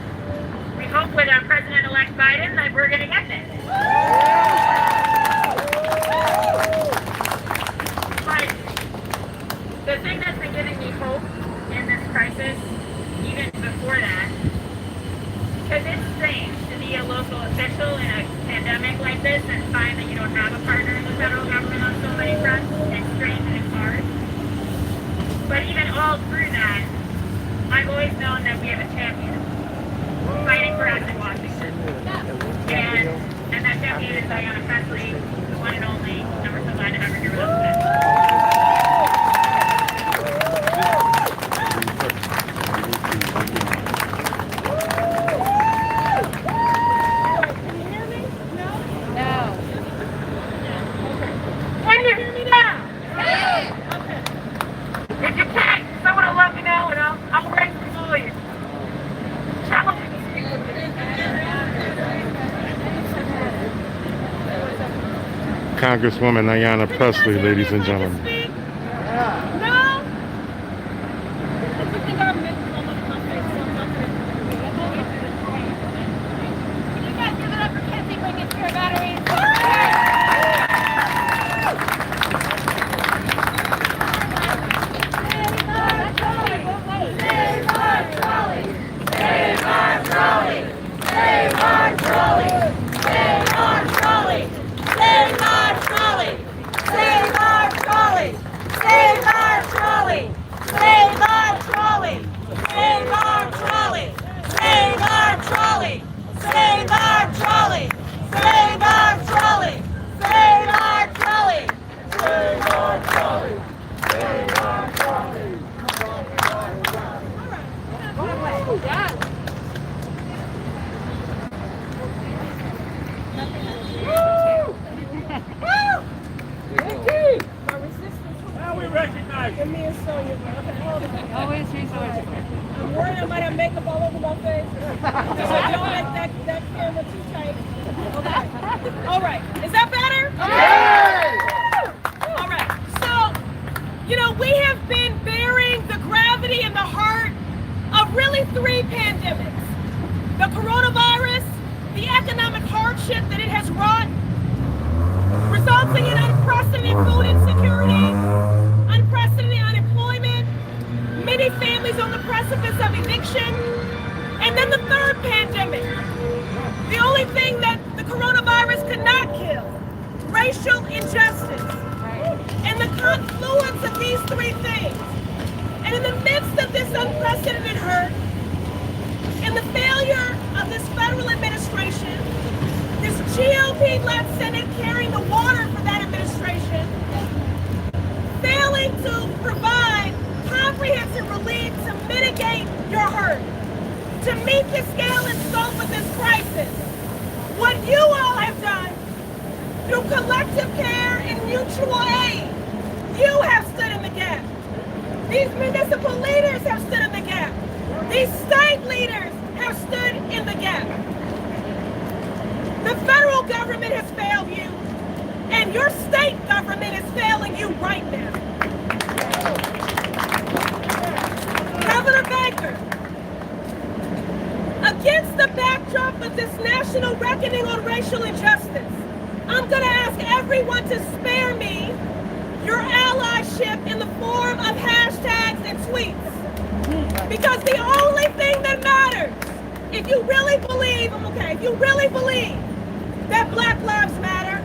with President-elect Biden that we're going to get this. But the thing that's been giving me hope in this crisis, even before that, because it's strange to be a local official in a pandemic like this and find that you don't have a partner in the federal government on so many fronts. It's strange and it's hard. But even all through that, I've always known that we have a champion fighting for us in Washington. And that champion is Diana Presley, the one and only, and we're so glad to have her here with us today. Can you hear me now? Okay. If you can't, someone will let me know and I'll raise the volume. Congresswoman Diana Presley, ladies and gentlemen. No? I think our almost complete. Can you guys give it up for Kenzie bringing to your batteries? I'm worried I might have makeup all over my face. So don't make that camera too tight. Okay. All right. Is that better? All right. So, you know, we have been bearing the gravity and the heart of really 3 pandemics. The coronavirus, the economic hardship that it has wrought, resulting in unprecedented food insecurity, unprecedented unemployment, many families on the precipice of eviction, and then the 3rd pandemic. The only thing that the coronavirus could not kill, racial injustice. And the confluence of these 3 things, and in the midst of this unprecedented hurt, and the failure of this federal administration, this GOP-led Senate carrying the water for that administration, failing to provide comprehensive relief to mitigate your hurt, to meet the scale and scope of this crisis. What you all have done through collective care and mutual aid, you have stood in the gap. These municipal leaders have stood in the gap. These state leaders have stood in the gap. The federal government has failed you, and your state government is failing you right now. Governor Baker, against the backdrop of this national reckoning on racial injustice, I'm going to ask everyone to spare me your allyship in the form of hashtags and tweets. Because the only thing that matters, if you really believe that Black Lives Matter,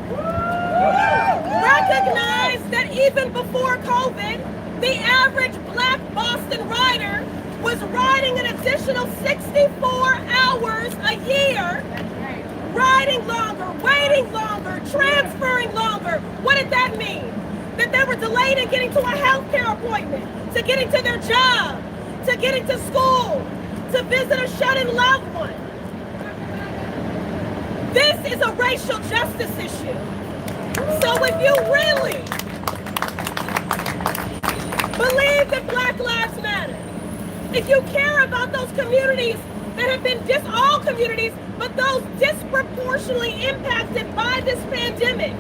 recognize that even before COVID, the average Black Boston rider was riding an additional 64 hours a year, riding longer, waiting longer, transferring longer. What did that mean? That they were delayed in getting to a healthcare appointment, to getting to their job, to getting to school, to visit a shut-in loved one. This is a racial justice issue. So if you really believe that Black Lives Matter, if you care about those communities that have been all communities, but those disproportionately impacted by this pandemic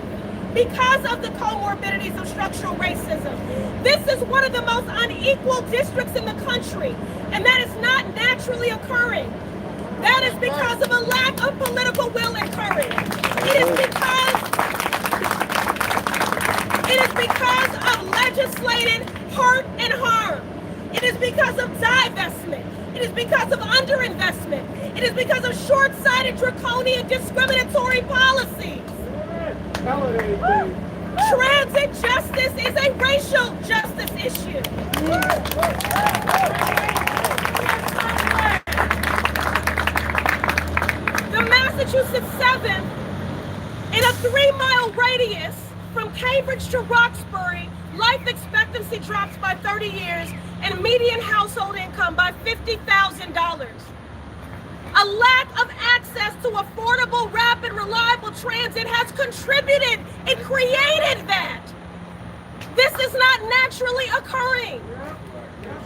because of the comorbidities of structural racism. This is one of the most unequal districts in the country, and that is not naturally occurring. That is because of a lack of political will and courage. It is because of legislated hurt and harm. It is because of divestment. It is because of underinvestment. It is because of short-sighted, draconian, discriminatory policies. Transit justice is a racial justice issue. The Massachusetts 7, in a 3-mile radius from Cambridge to Roxbury, life expectancy drops by 30 years and median household income by $50,000. A lack of access to affordable, rapid, reliable transit has contributed and created that. This is not naturally occurring.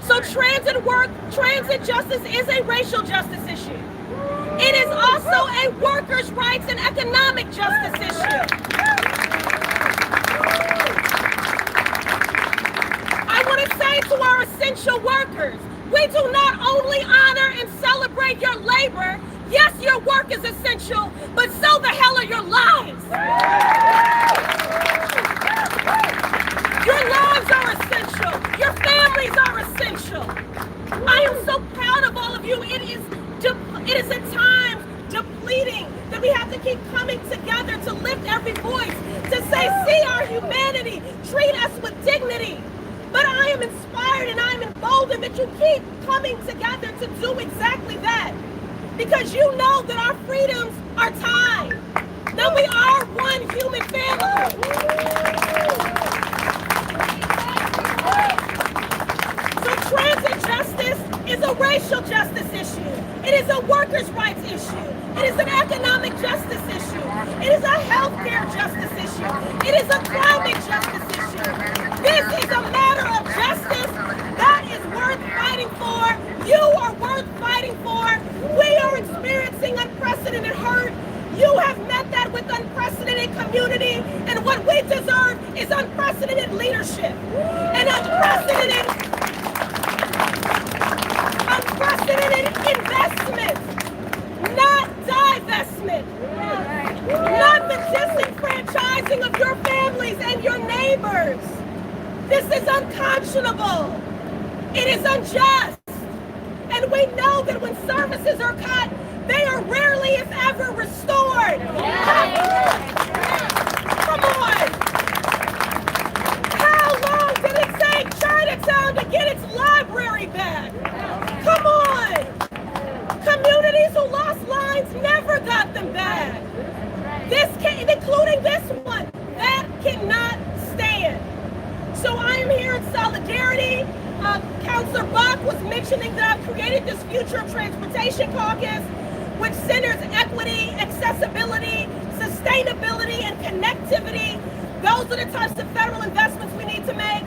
So transit justice is a racial justice issue. It is also a workers' rights and economic justice issue. I want to say to our essential workers, we do not only honor and celebrate your labor. Yes, your work is essential, but so the hell are your lives. Your lives are essential. Your families are essential. I am so proud of all of you. It is at times depleting that we have to keep coming together to lift every voice, to say, see our humanity, treat us with dignity. But I am inspired and I am emboldened that you keep coming together to do exactly that. Because you know that our freedoms are tied. That we are one human family. So transit justice is a racial justice issue. It is a workers' rights issue. It is an economic justice issue. It is a healthcare justice issue. It is a climate justice issue. This is a matter of justice that is worth fighting for. is unprecedented leadership and unprecedented investment, not divestment, not the disenfranchising of your families and your neighbors. This is unconscionable. It is unjust. And we know that when services are cut, they are rarely, if ever, restored. Come on. How long did it take Chinatown to get its library back? Come on. Communities who lost lines never got them back. Including this one. That cannot stand. So I am here in solidarity. Councillor Bach was mentioning that I've created this Future of Transportation Caucus, which centers equity, accessibility, sustainability, and connectivity. Those are the types of federal investments we need to make.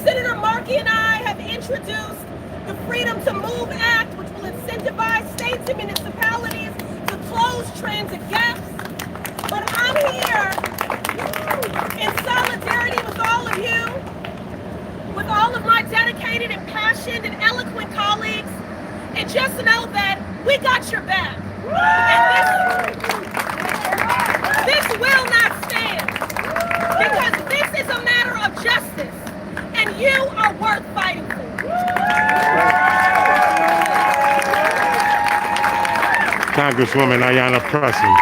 Senator Markey and I have introduced the Freedom to Move Act, which will incentivize states and municipalities to close transit gaps. But I'm here in solidarity with all of you, with all of my dedicated and passionate and eloquent colleagues, and just know that we got your back. And this will not stand, because this is a matter of justice, and you are worth fighting for. Congresswoman Ayanna Pressley.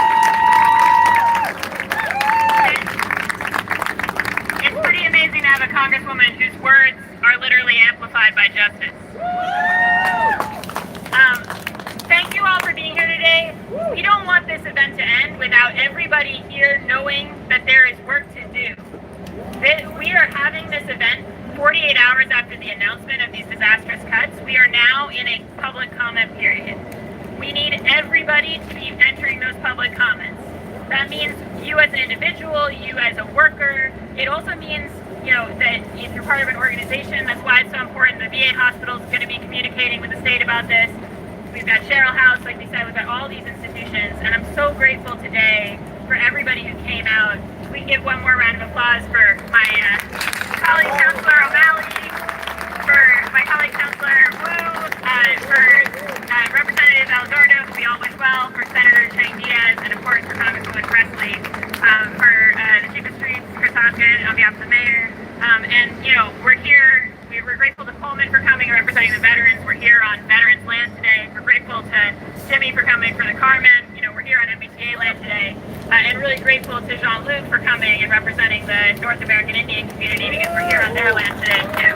It's pretty amazing to have a congresswoman whose words are literally amplified by justice. Thank you all for being here today. We don't want this event to end without everybody here knowing that there is work to do. We are having this event 48 hours after the announcement of these disastrous cuts. We are now in a public comment period. We need everybody to be entering those public comments. That means you as an individual, you as a worker. It also means, that if you're part of an organization, that's why it's so important. The VA hospital is going to be communicating with the state about this. We've got Cheryl House, like we said, we've got all these institutions, and I'm so grateful today for everybody who came out. We can give one more round of applause for my colleague, Councillor O'Malley, for my colleague, Councillor Wu, for Representative Algordo, who we all wish well, for Senator Chang Diaz, and of course for Congresswoman Presley, for the Chief of Streets, Chris Hopkins, on behalf of the Mayor. We're here. We're grateful to Pullman for coming and representing the veterans. We're here on Veterans Land today. We're grateful to Jimmy for coming for the Carmen. We're here on MBTA land today. And really grateful to Jean-Luc for coming and representing the North American Indian community, because we're here on their land today too.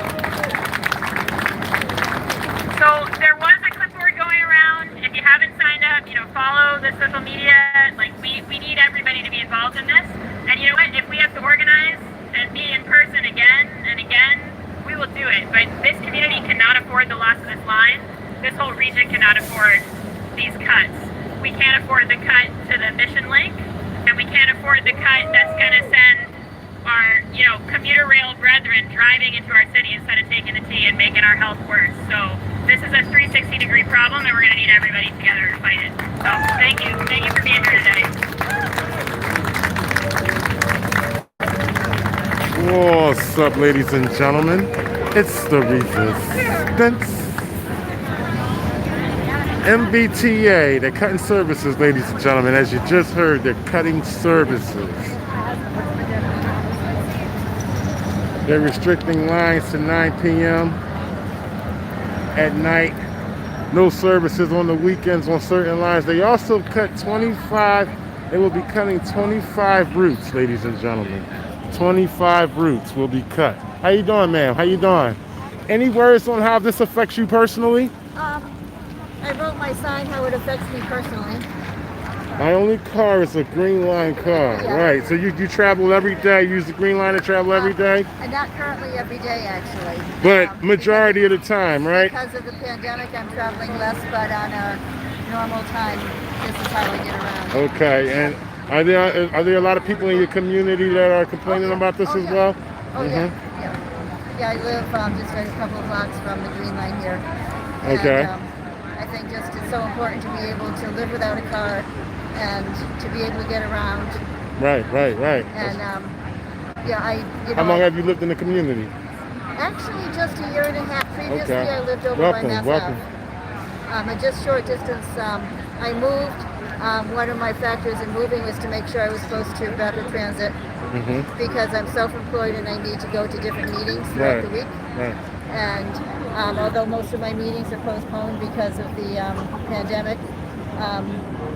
So there was a clipboard going around. If you haven't signed up, follow the social media. We need everybody to be involved in this. And you know what? If we have to organize and be in person again and again, we will do it. But this community cannot afford the loss of this line. This whole region cannot afford these cuts. We can't afford the cut to the Mission Link, and we can't afford the cut that's going to send our, commuter rail brethren driving into our city instead of taking the T and making our health worse. So this is a 360-degree problem, and we're going to need everybody together to fight it. So thank you. Thank you for being here today. What's up, ladies and gentlemen? It's the Resistance. MBTA, they're cutting services, ladies and gentlemen. As you just heard, they're cutting services. They're restricting lines to 9 p.m. at night. No services on the weekends on certain lines. They also cut 25. They will be cutting 25 routes, ladies and gentlemen. 25 routes will be cut. How you doing, ma'am? How you doing? Any words on how this affects you personally? I wrote my sign how it affects me personally. My only car is a Green Line car. Yeah. Right. So you travel every day, use the Green Line to travel every day? And not currently every day, actually. But majority of the time, right? Because of the pandemic, I'm traveling less, but on a normal time, this is how I get around. Okay. And are there a lot of people in your community that are complaining about this as well? Oh, yeah. Yeah, I live just a couple of blocks from the Green Line here. And, Okay. I think just it's so important to be able to live without a car and to be able to get around. Right. And How long have you lived in the community? Actually, just a year and a half. Previously, Okay. I lived over by Mass Welcome. Ave. A just short distance. I moved. One of my factors in moving was to make sure I was close to rapid transit because I'm self-employed and I need to go to different meetings throughout the week. Right. And although most of my meetings are postponed because of the pandemic,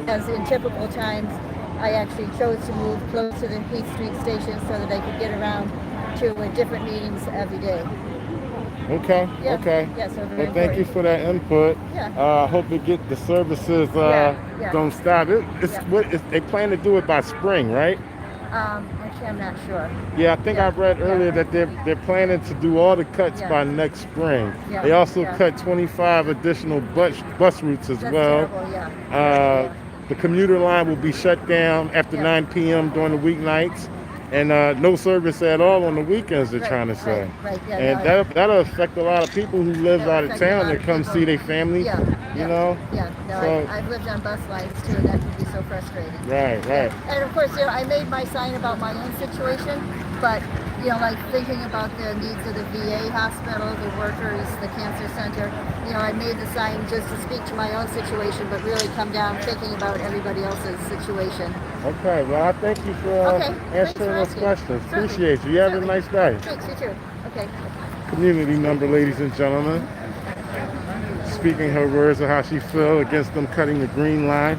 as in typical times, I actually chose to move close to the Heath Street station so that I could get around to different meetings every day. Okay. Yeah. Okay. Yeah, so very Well, thank you important. for that input. Yeah. Hope we get the services Yeah. don't stop. They plan to do it by spring, right? Actually, I'm not sure. Yeah, I think I read earlier that they're planning to do all the cuts by next spring. Yeah. They also cut 25 additional bus routes as That's well. terrible, The commuter line will be shut down after 9 p.m. during the weeknights, and no service at all on the weekends. They're trying to say, and that'll affect a lot of people who live out of town that come see their family. You know. I've lived on bus lines too, and that can be so frustrating. Right. And of course, I made my sign about my own situation, but like thinking about the needs of the VA hospital, the workers, the cancer center. I made the sign just to speak to my own situation, but really come down thinking about everybody else's situation. Okay. Well, I thank you for answering those questions. Certainly. Appreciate you. You have a nice day. Thanks, you too. Okay. Community member, ladies and gentlemen, speaking her words of how she felt against them cutting the green line.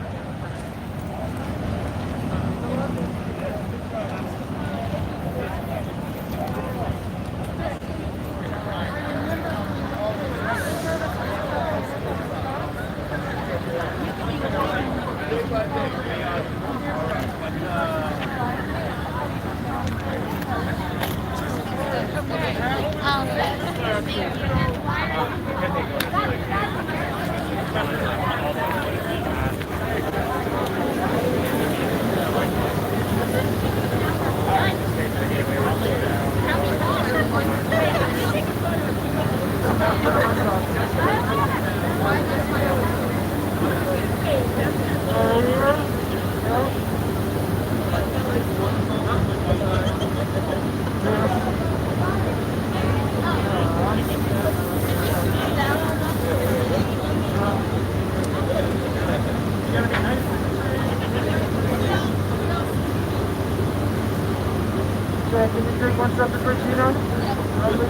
Can you take one separate for Gino? How you doing?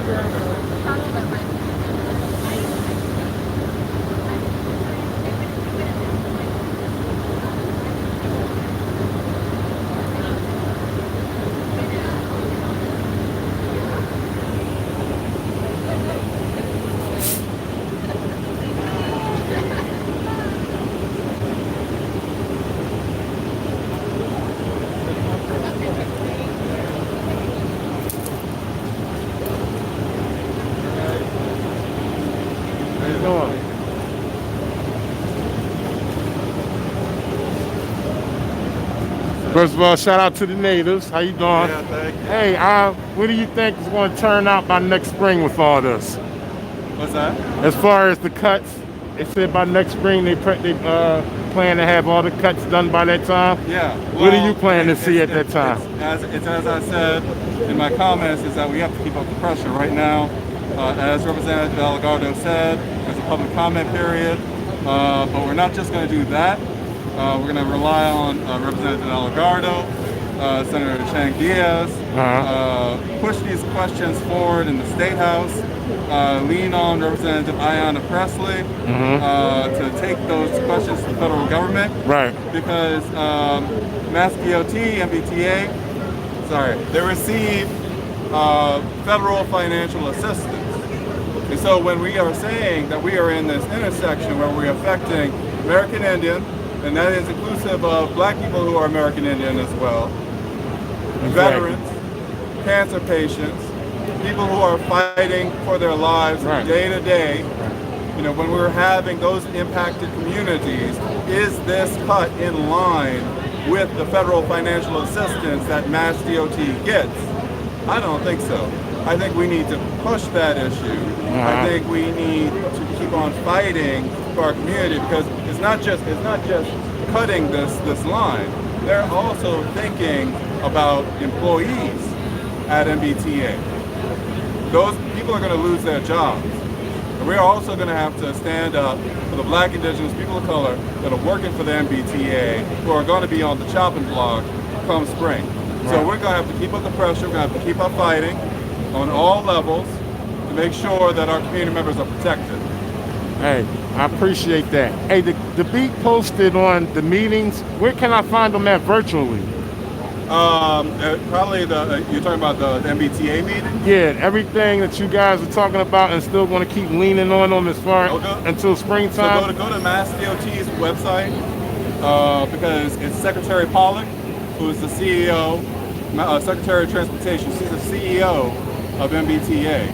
First of all, shout out to the natives. How you doing? Yeah, thank you. Hey, what do you think is going to turn out by next spring with all this? What's that? As far as the cuts, they said by next spring they plan to have all the cuts done by that time. Yeah. What do you plan to see at that time? As I said in my comments, is that we have to keep up the pressure right now. As Representative Delgado said, there's a public comment period, but we're not just going to do that. We're going to rely on Representative Delgado, Senator Chang Diaz, push these questions forward in the State House, lean on Representative Ayanna Pressley to take those questions to the federal government. Right. Because Mass DOT, MBTA, they receive federal financial assistance. And so when we are saying that we are in this intersection where we're affecting American Indian, and that is inclusive of black people who are American Indian as well, veterans, cancer patients, people who are fighting for their lives day to day, when we're having those impacted communities, is this cut in line with the federal financial assistance that Mass DOT gets? I don't think so. I think we need to push that issue. I think we need to keep on fighting for our community, because it's not just cutting this line. They're also thinking about employees. at MBTA. Those people are going to lose their jobs. And we're also going to have to stand up for the Black, Indigenous, people of color that are working for the MBTA, who are going to be on the chopping block come spring. So we're going to have to keep up the pressure. We're going to have to keep up fighting on all levels to make sure that our community members are protected. Hey, I appreciate that. Hey, the beat posted on the meetings, where can I find them at virtually? Probably you're talking about the MBTA meeting? Yeah, everything that you guys are talking about and still going to keep leaning on them as far until springtime. So go to Mass DOT's website because it's Secretary Pollock, who is the CEO, Secretary of Transportation. She's the CEO of MBTA.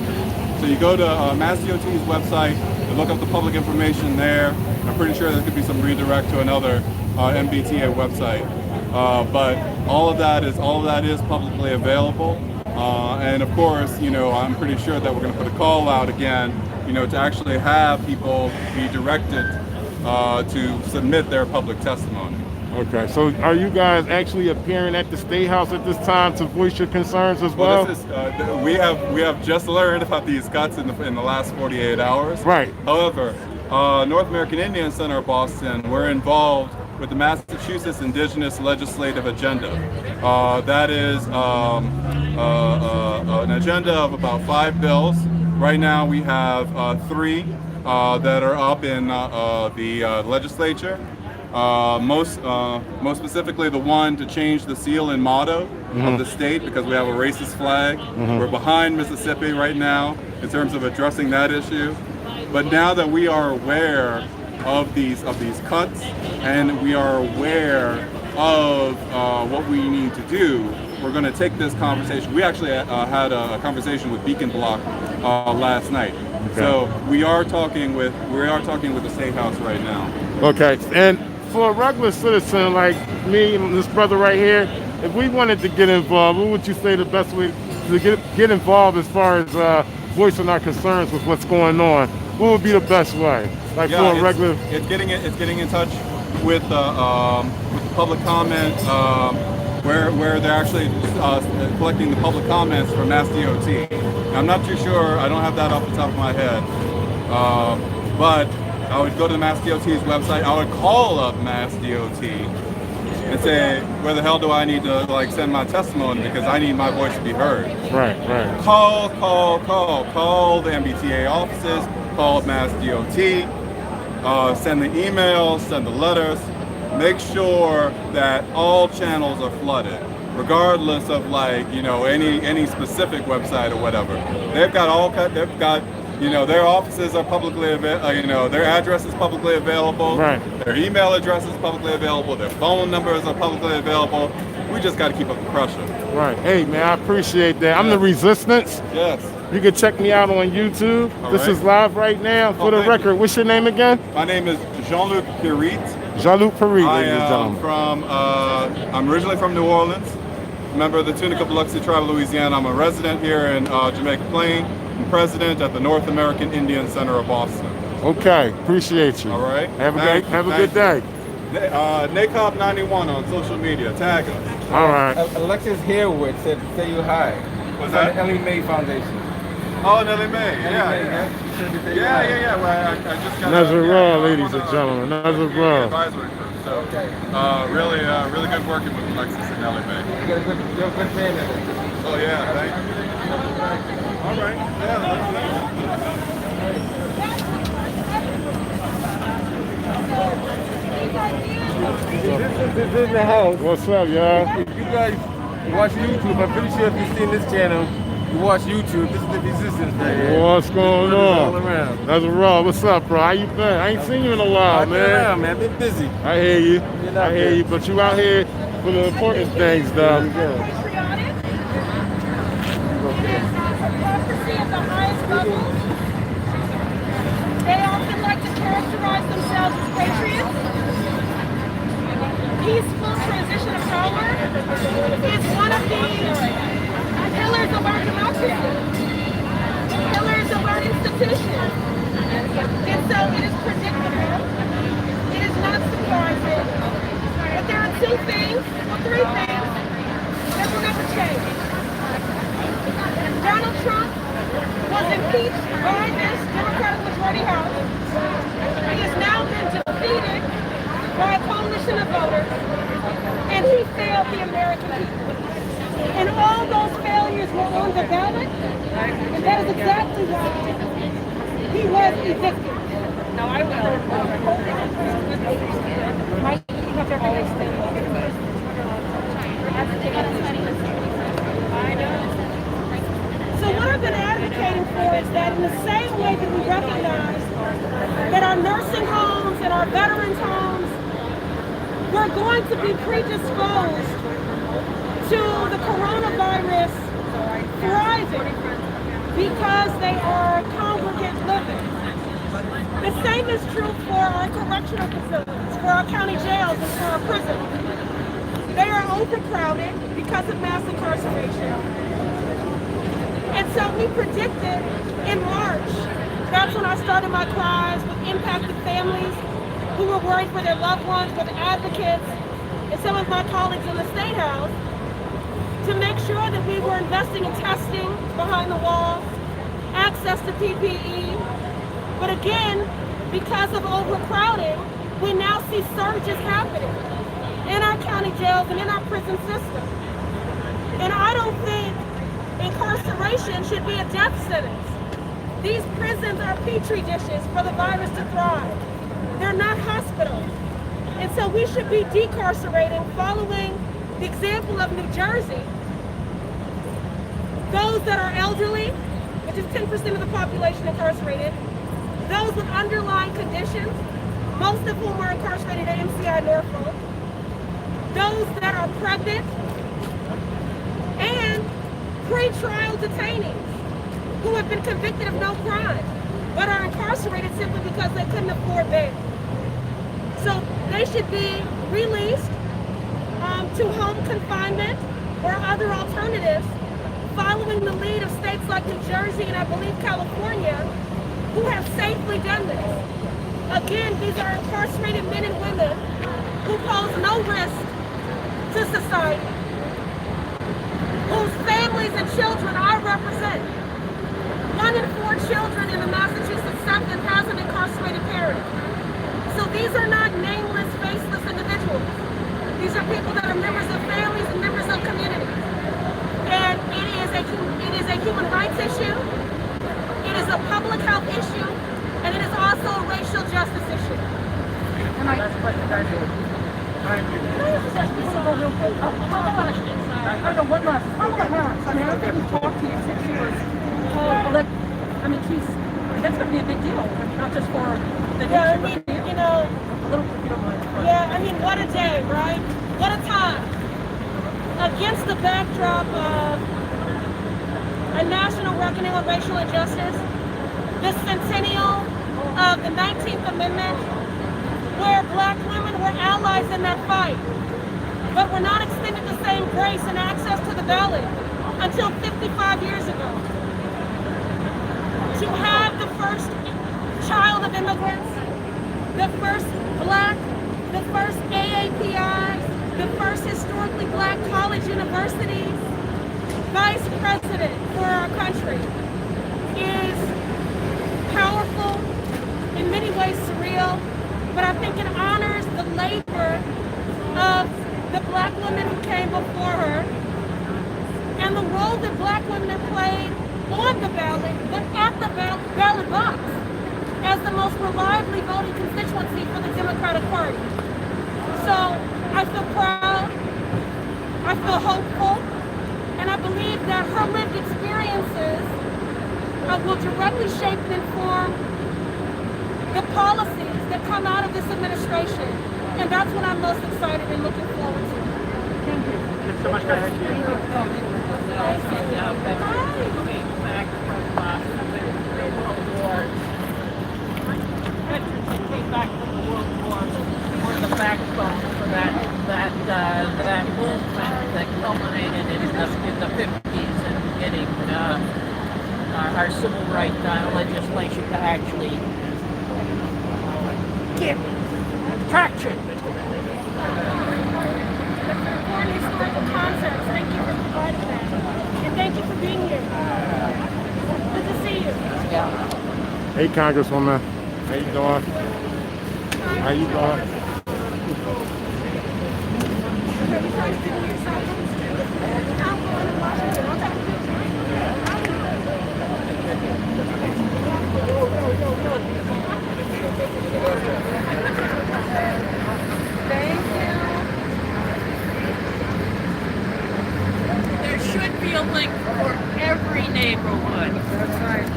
So you go to Mass DOT's website and look up the public information there. I'm pretty sure there could be some redirect to another MBTA website. But all of that is publicly available. And of course, you know, I'm pretty sure that we're going to put a call out again, you know, to actually have people be directed to submit their public testimony. Okay, so are you guys actually appearing at the State House at this time to voice your concerns as well? This is, we have just learned about these cuts in the last 48 hours. Right. However, North American Indian Center of Boston, we're involved with the Massachusetts Indigenous Legislative Agenda. That is an agenda of about 5 bills. Right now we have 3 that are up in the legislature. Most specifically the one to change the seal and motto of the state because we have a racist flag. We're behind Mississippi right now in terms of addressing that issue. But now that we are aware of these cuts and we are aware of what we need to do, we're going to take this conversation. We actually had a conversation with Beacon Block last night. Okay. So we are talking with the State House right now. Okay, and for a regular citizen like me and this brother right here, if we wanted to get involved, what would you say the best way to get involved as far as voicing our concerns with what's going on? What would be the best way? Like for a regular, it's getting in touch with the public comment, where they're actually collecting the public comments from Mass DOT. I'm not too sure. I don't have that off the top of my head, but I would go to the Mass DOT's website. I would call up Mass DOT and say, where the hell do I need to send my testimony because I need my voice to be heard. Right. Call the MBTA offices, call Mass DOT, send the emails, send the letters. Make sure that all channels are flooded, regardless of any specific website or whatever. They've got their offices are publicly available, their address is publicly available, right. Their email address is publicly available, their phone numbers are publicly available. We just got to keep up the pressure. Right. Hey, man, I appreciate that. I'm the Resistance. Yes. You can check me out on YouTube. This is live right now. For the record, what's your name again? My name is Jean-Luc Pirit. Jean-Luc Pirit, ladies and gentlemen. I'm originally from New Orleans, member of the Tunica Biloxi Tribe of Louisiana. I'm a resident here in Jamaica Plain. I'm president at the North American Indian Center of Boston. Okay, appreciate you. All right. Have a good day. NACOP91 on social media. Tag us. All right. Alexis Harewood said to say you hi. What's that? The Ellie Mae Foundation. Oh, Nellie Mae. Yeah. Well, I just got Nazareth, ladies and gentlemen. Nazareth. Advisory group. So, really good working with Alexis and Nellie Mae. You're a good fan of it. Oh yeah, thank you. All right. Yeah. This is the house. What's up, y'all? If you guys watch YouTube, I'm pretty sure if you've seen this channel, you watch YouTube. This is the Resistance right here. What's going on? All around. That's raw. What's up, bro? How you been? I ain't seen you in a while, I've been around, man. Been busy. I hear you. I hear you. But you out here for the important things, though. They often like to characterize themselves as patriots. Peaceful transition of power is one of the pillars of our democracy, the pillars of our institutions. And so it is predictable, it is not surprising that there are 2 things, or 3 things, that will never change. impeached by this Democratic majority house. He has now been defeated by a coalition of voters, and he failed the American people. And all those failures were on the ballot, and that is exactly why he was evicted. No, I will. Mike, you have to always stay. So what I've been advocating for is that in the same way that we recognize that our nursing homes and our veterans homes, we're going to be predisposed to the coronavirus thriving because they are congregate living. The same is true for our correctional facilities, for our county jails, and for our prisons. They are overcrowded because of mass incarceration. And so we predicted in March, that's when I started my cries with impacted families who were worried for their loved ones, with advocates, and some of my colleagues in the State House, to make sure that we were investing in testing behind the walls, access to PPE. But again, because of overcrowding, we now see surges happening in our county jails and in our prison system. And I don't think incarceration should be a death sentence. These prisons are petri dishes for the virus to thrive. They're not hospitals. And so we should be decarcerating, following the example of New Jersey. Those that are elderly, which is 10% of the population incarcerated, those with underlying conditions, most of whom are incarcerated at MCI Norfolk, those that are pregnant, and pre-trial detainees who have been convicted of no crime, but are incarcerated simply because they couldn't afford bail. So they should be released to home confinement or other alternatives, following the lead of states like New Jersey and I believe California, who have safely done this. Again, these are incarcerated men and women who pose no risk to society, whose families and children I represent. 1 in 4 children in the Massachusetts Southern has an incarcerated parent. So these are not nameless, faceless individuals. These are people that are members of families and members of communities. And it is a human rights issue, it is a public health issue, and it is also a racial justice issue. And I ask a question, guys. I don't know what last. I mean, I think we talked to you since she was that's going to be a big deal. I mean, not just for the nation, what a day, right? What a time. Against the backdrop of a national reckoning on racial injustice, the centennial of the 19th Amendment, where black women were allies in that fight, but were not extended the same grace and access to the ballot until 55 years ago. To have the first child of immigrants, the first black, the first AAPI, the first historically black college universities, vice president for our country is powerful, in many ways surreal, but I think it honors the labor of the black women who came before her and the role that black women have played on the ballot, but at the ballot box as the most reliably voting constituency for the Democratic Party. So I feel proud, I feel hopeful, and I believe that her lived experiences will directly shape and inform the policies that come out of this administration. And that's what I'm most excited and looking forward to. Thank you. Thanks so much, guys. Came back from the World War, were the backbone for that movement that culminated in the 50s and getting our civil rights legislation to actually get traction. Important historical concepts. Thank you for providing that. And thank you for being here. Good to see you. Hey, Congresswoman. How you doing? How you doing? There should be a link for every neighborhood. That's right.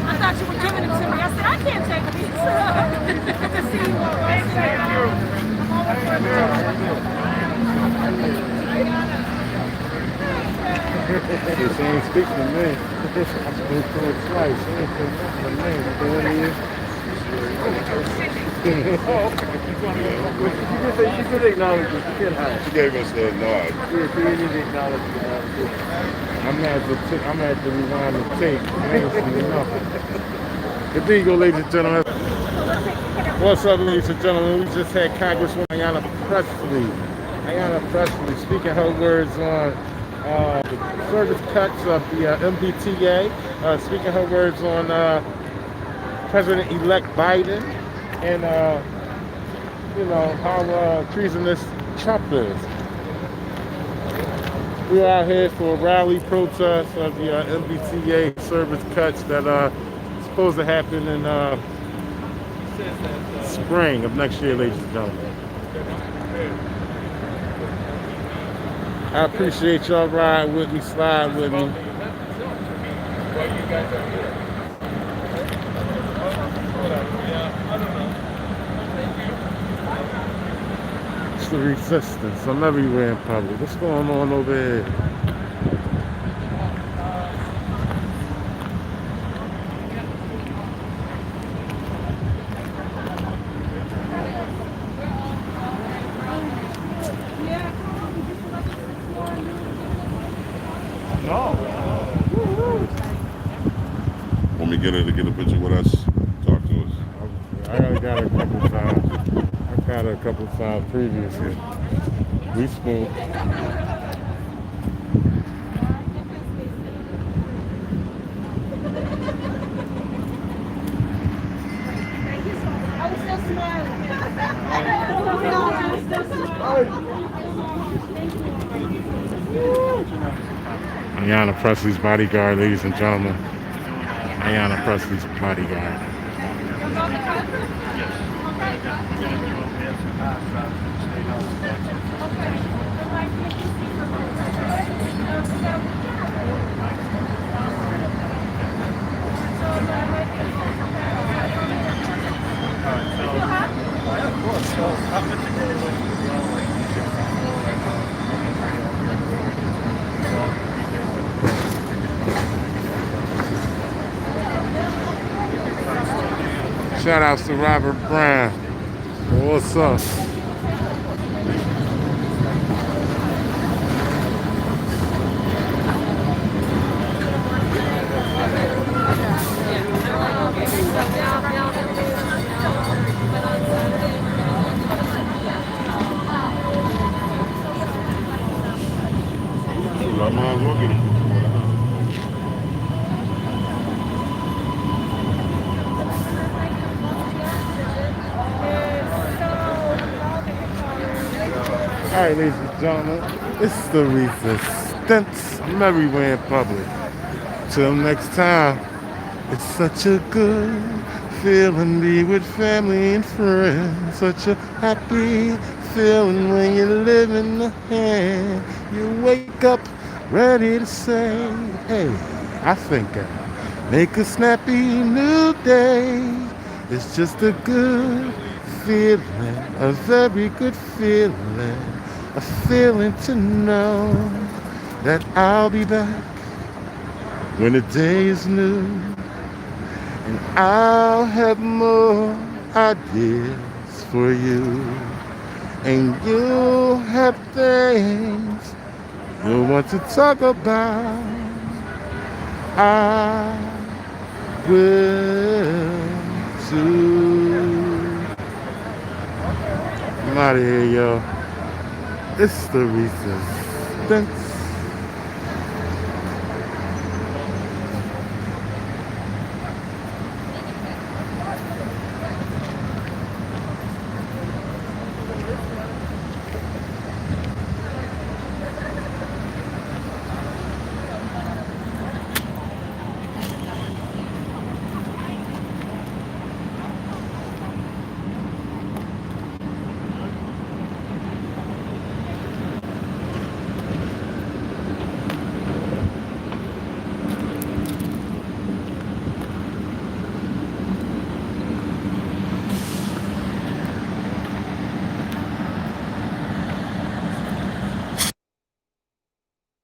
I thought you were giving it to me. I said, I can't take these. Good to see you all. She ain't speaking to me. I spoke to her twice. She ain't saying nothing to me. What are you? She did acknowledge it. She did hide. She gave us a nod. She did acknowledge it. I'm at the rewind the tape. I ain't seen nothing. There you go, ladies and gentlemen. What's up, ladies and gentlemen? We just had Congresswoman Ayanna Pressley speaking her words on the service cuts of the MBTA, speaking her words on President-elect Biden and, how treasonous Trump is. We're out here for a rally protest of the MBTA service cuts that are supposed to happen in spring of next year, ladies and gentlemen. I appreciate y'all riding with me, slide with me. It's the resistance. I'm everywhere in public. What's going on over here? Want me to get her to get a picture with us? Talk to us. I got a couple times. I got a couple times previously. We spoke. Ayanna Pressley's bodyguard, ladies and gentlemen. Ayanna Pressley's bodyguard. Shout outs to Robert Brown. What's up? I might as well get it. All right, ladies and gentlemen, it's the resistance. I'm everywhere in public. Till next time, it's such a good feeling be with family and friends. Such a happy feeling when you live in the hand. You wake up ready to say, hey, I think I'll make a snappy new day. It's just a good feeling, a very good feeling. A feeling to know that I'll be back when the day is new, and I'll have more ideas for you, and you'll have things you'll want to talk about. I will too. I'm out of here, yo. It's the resistance.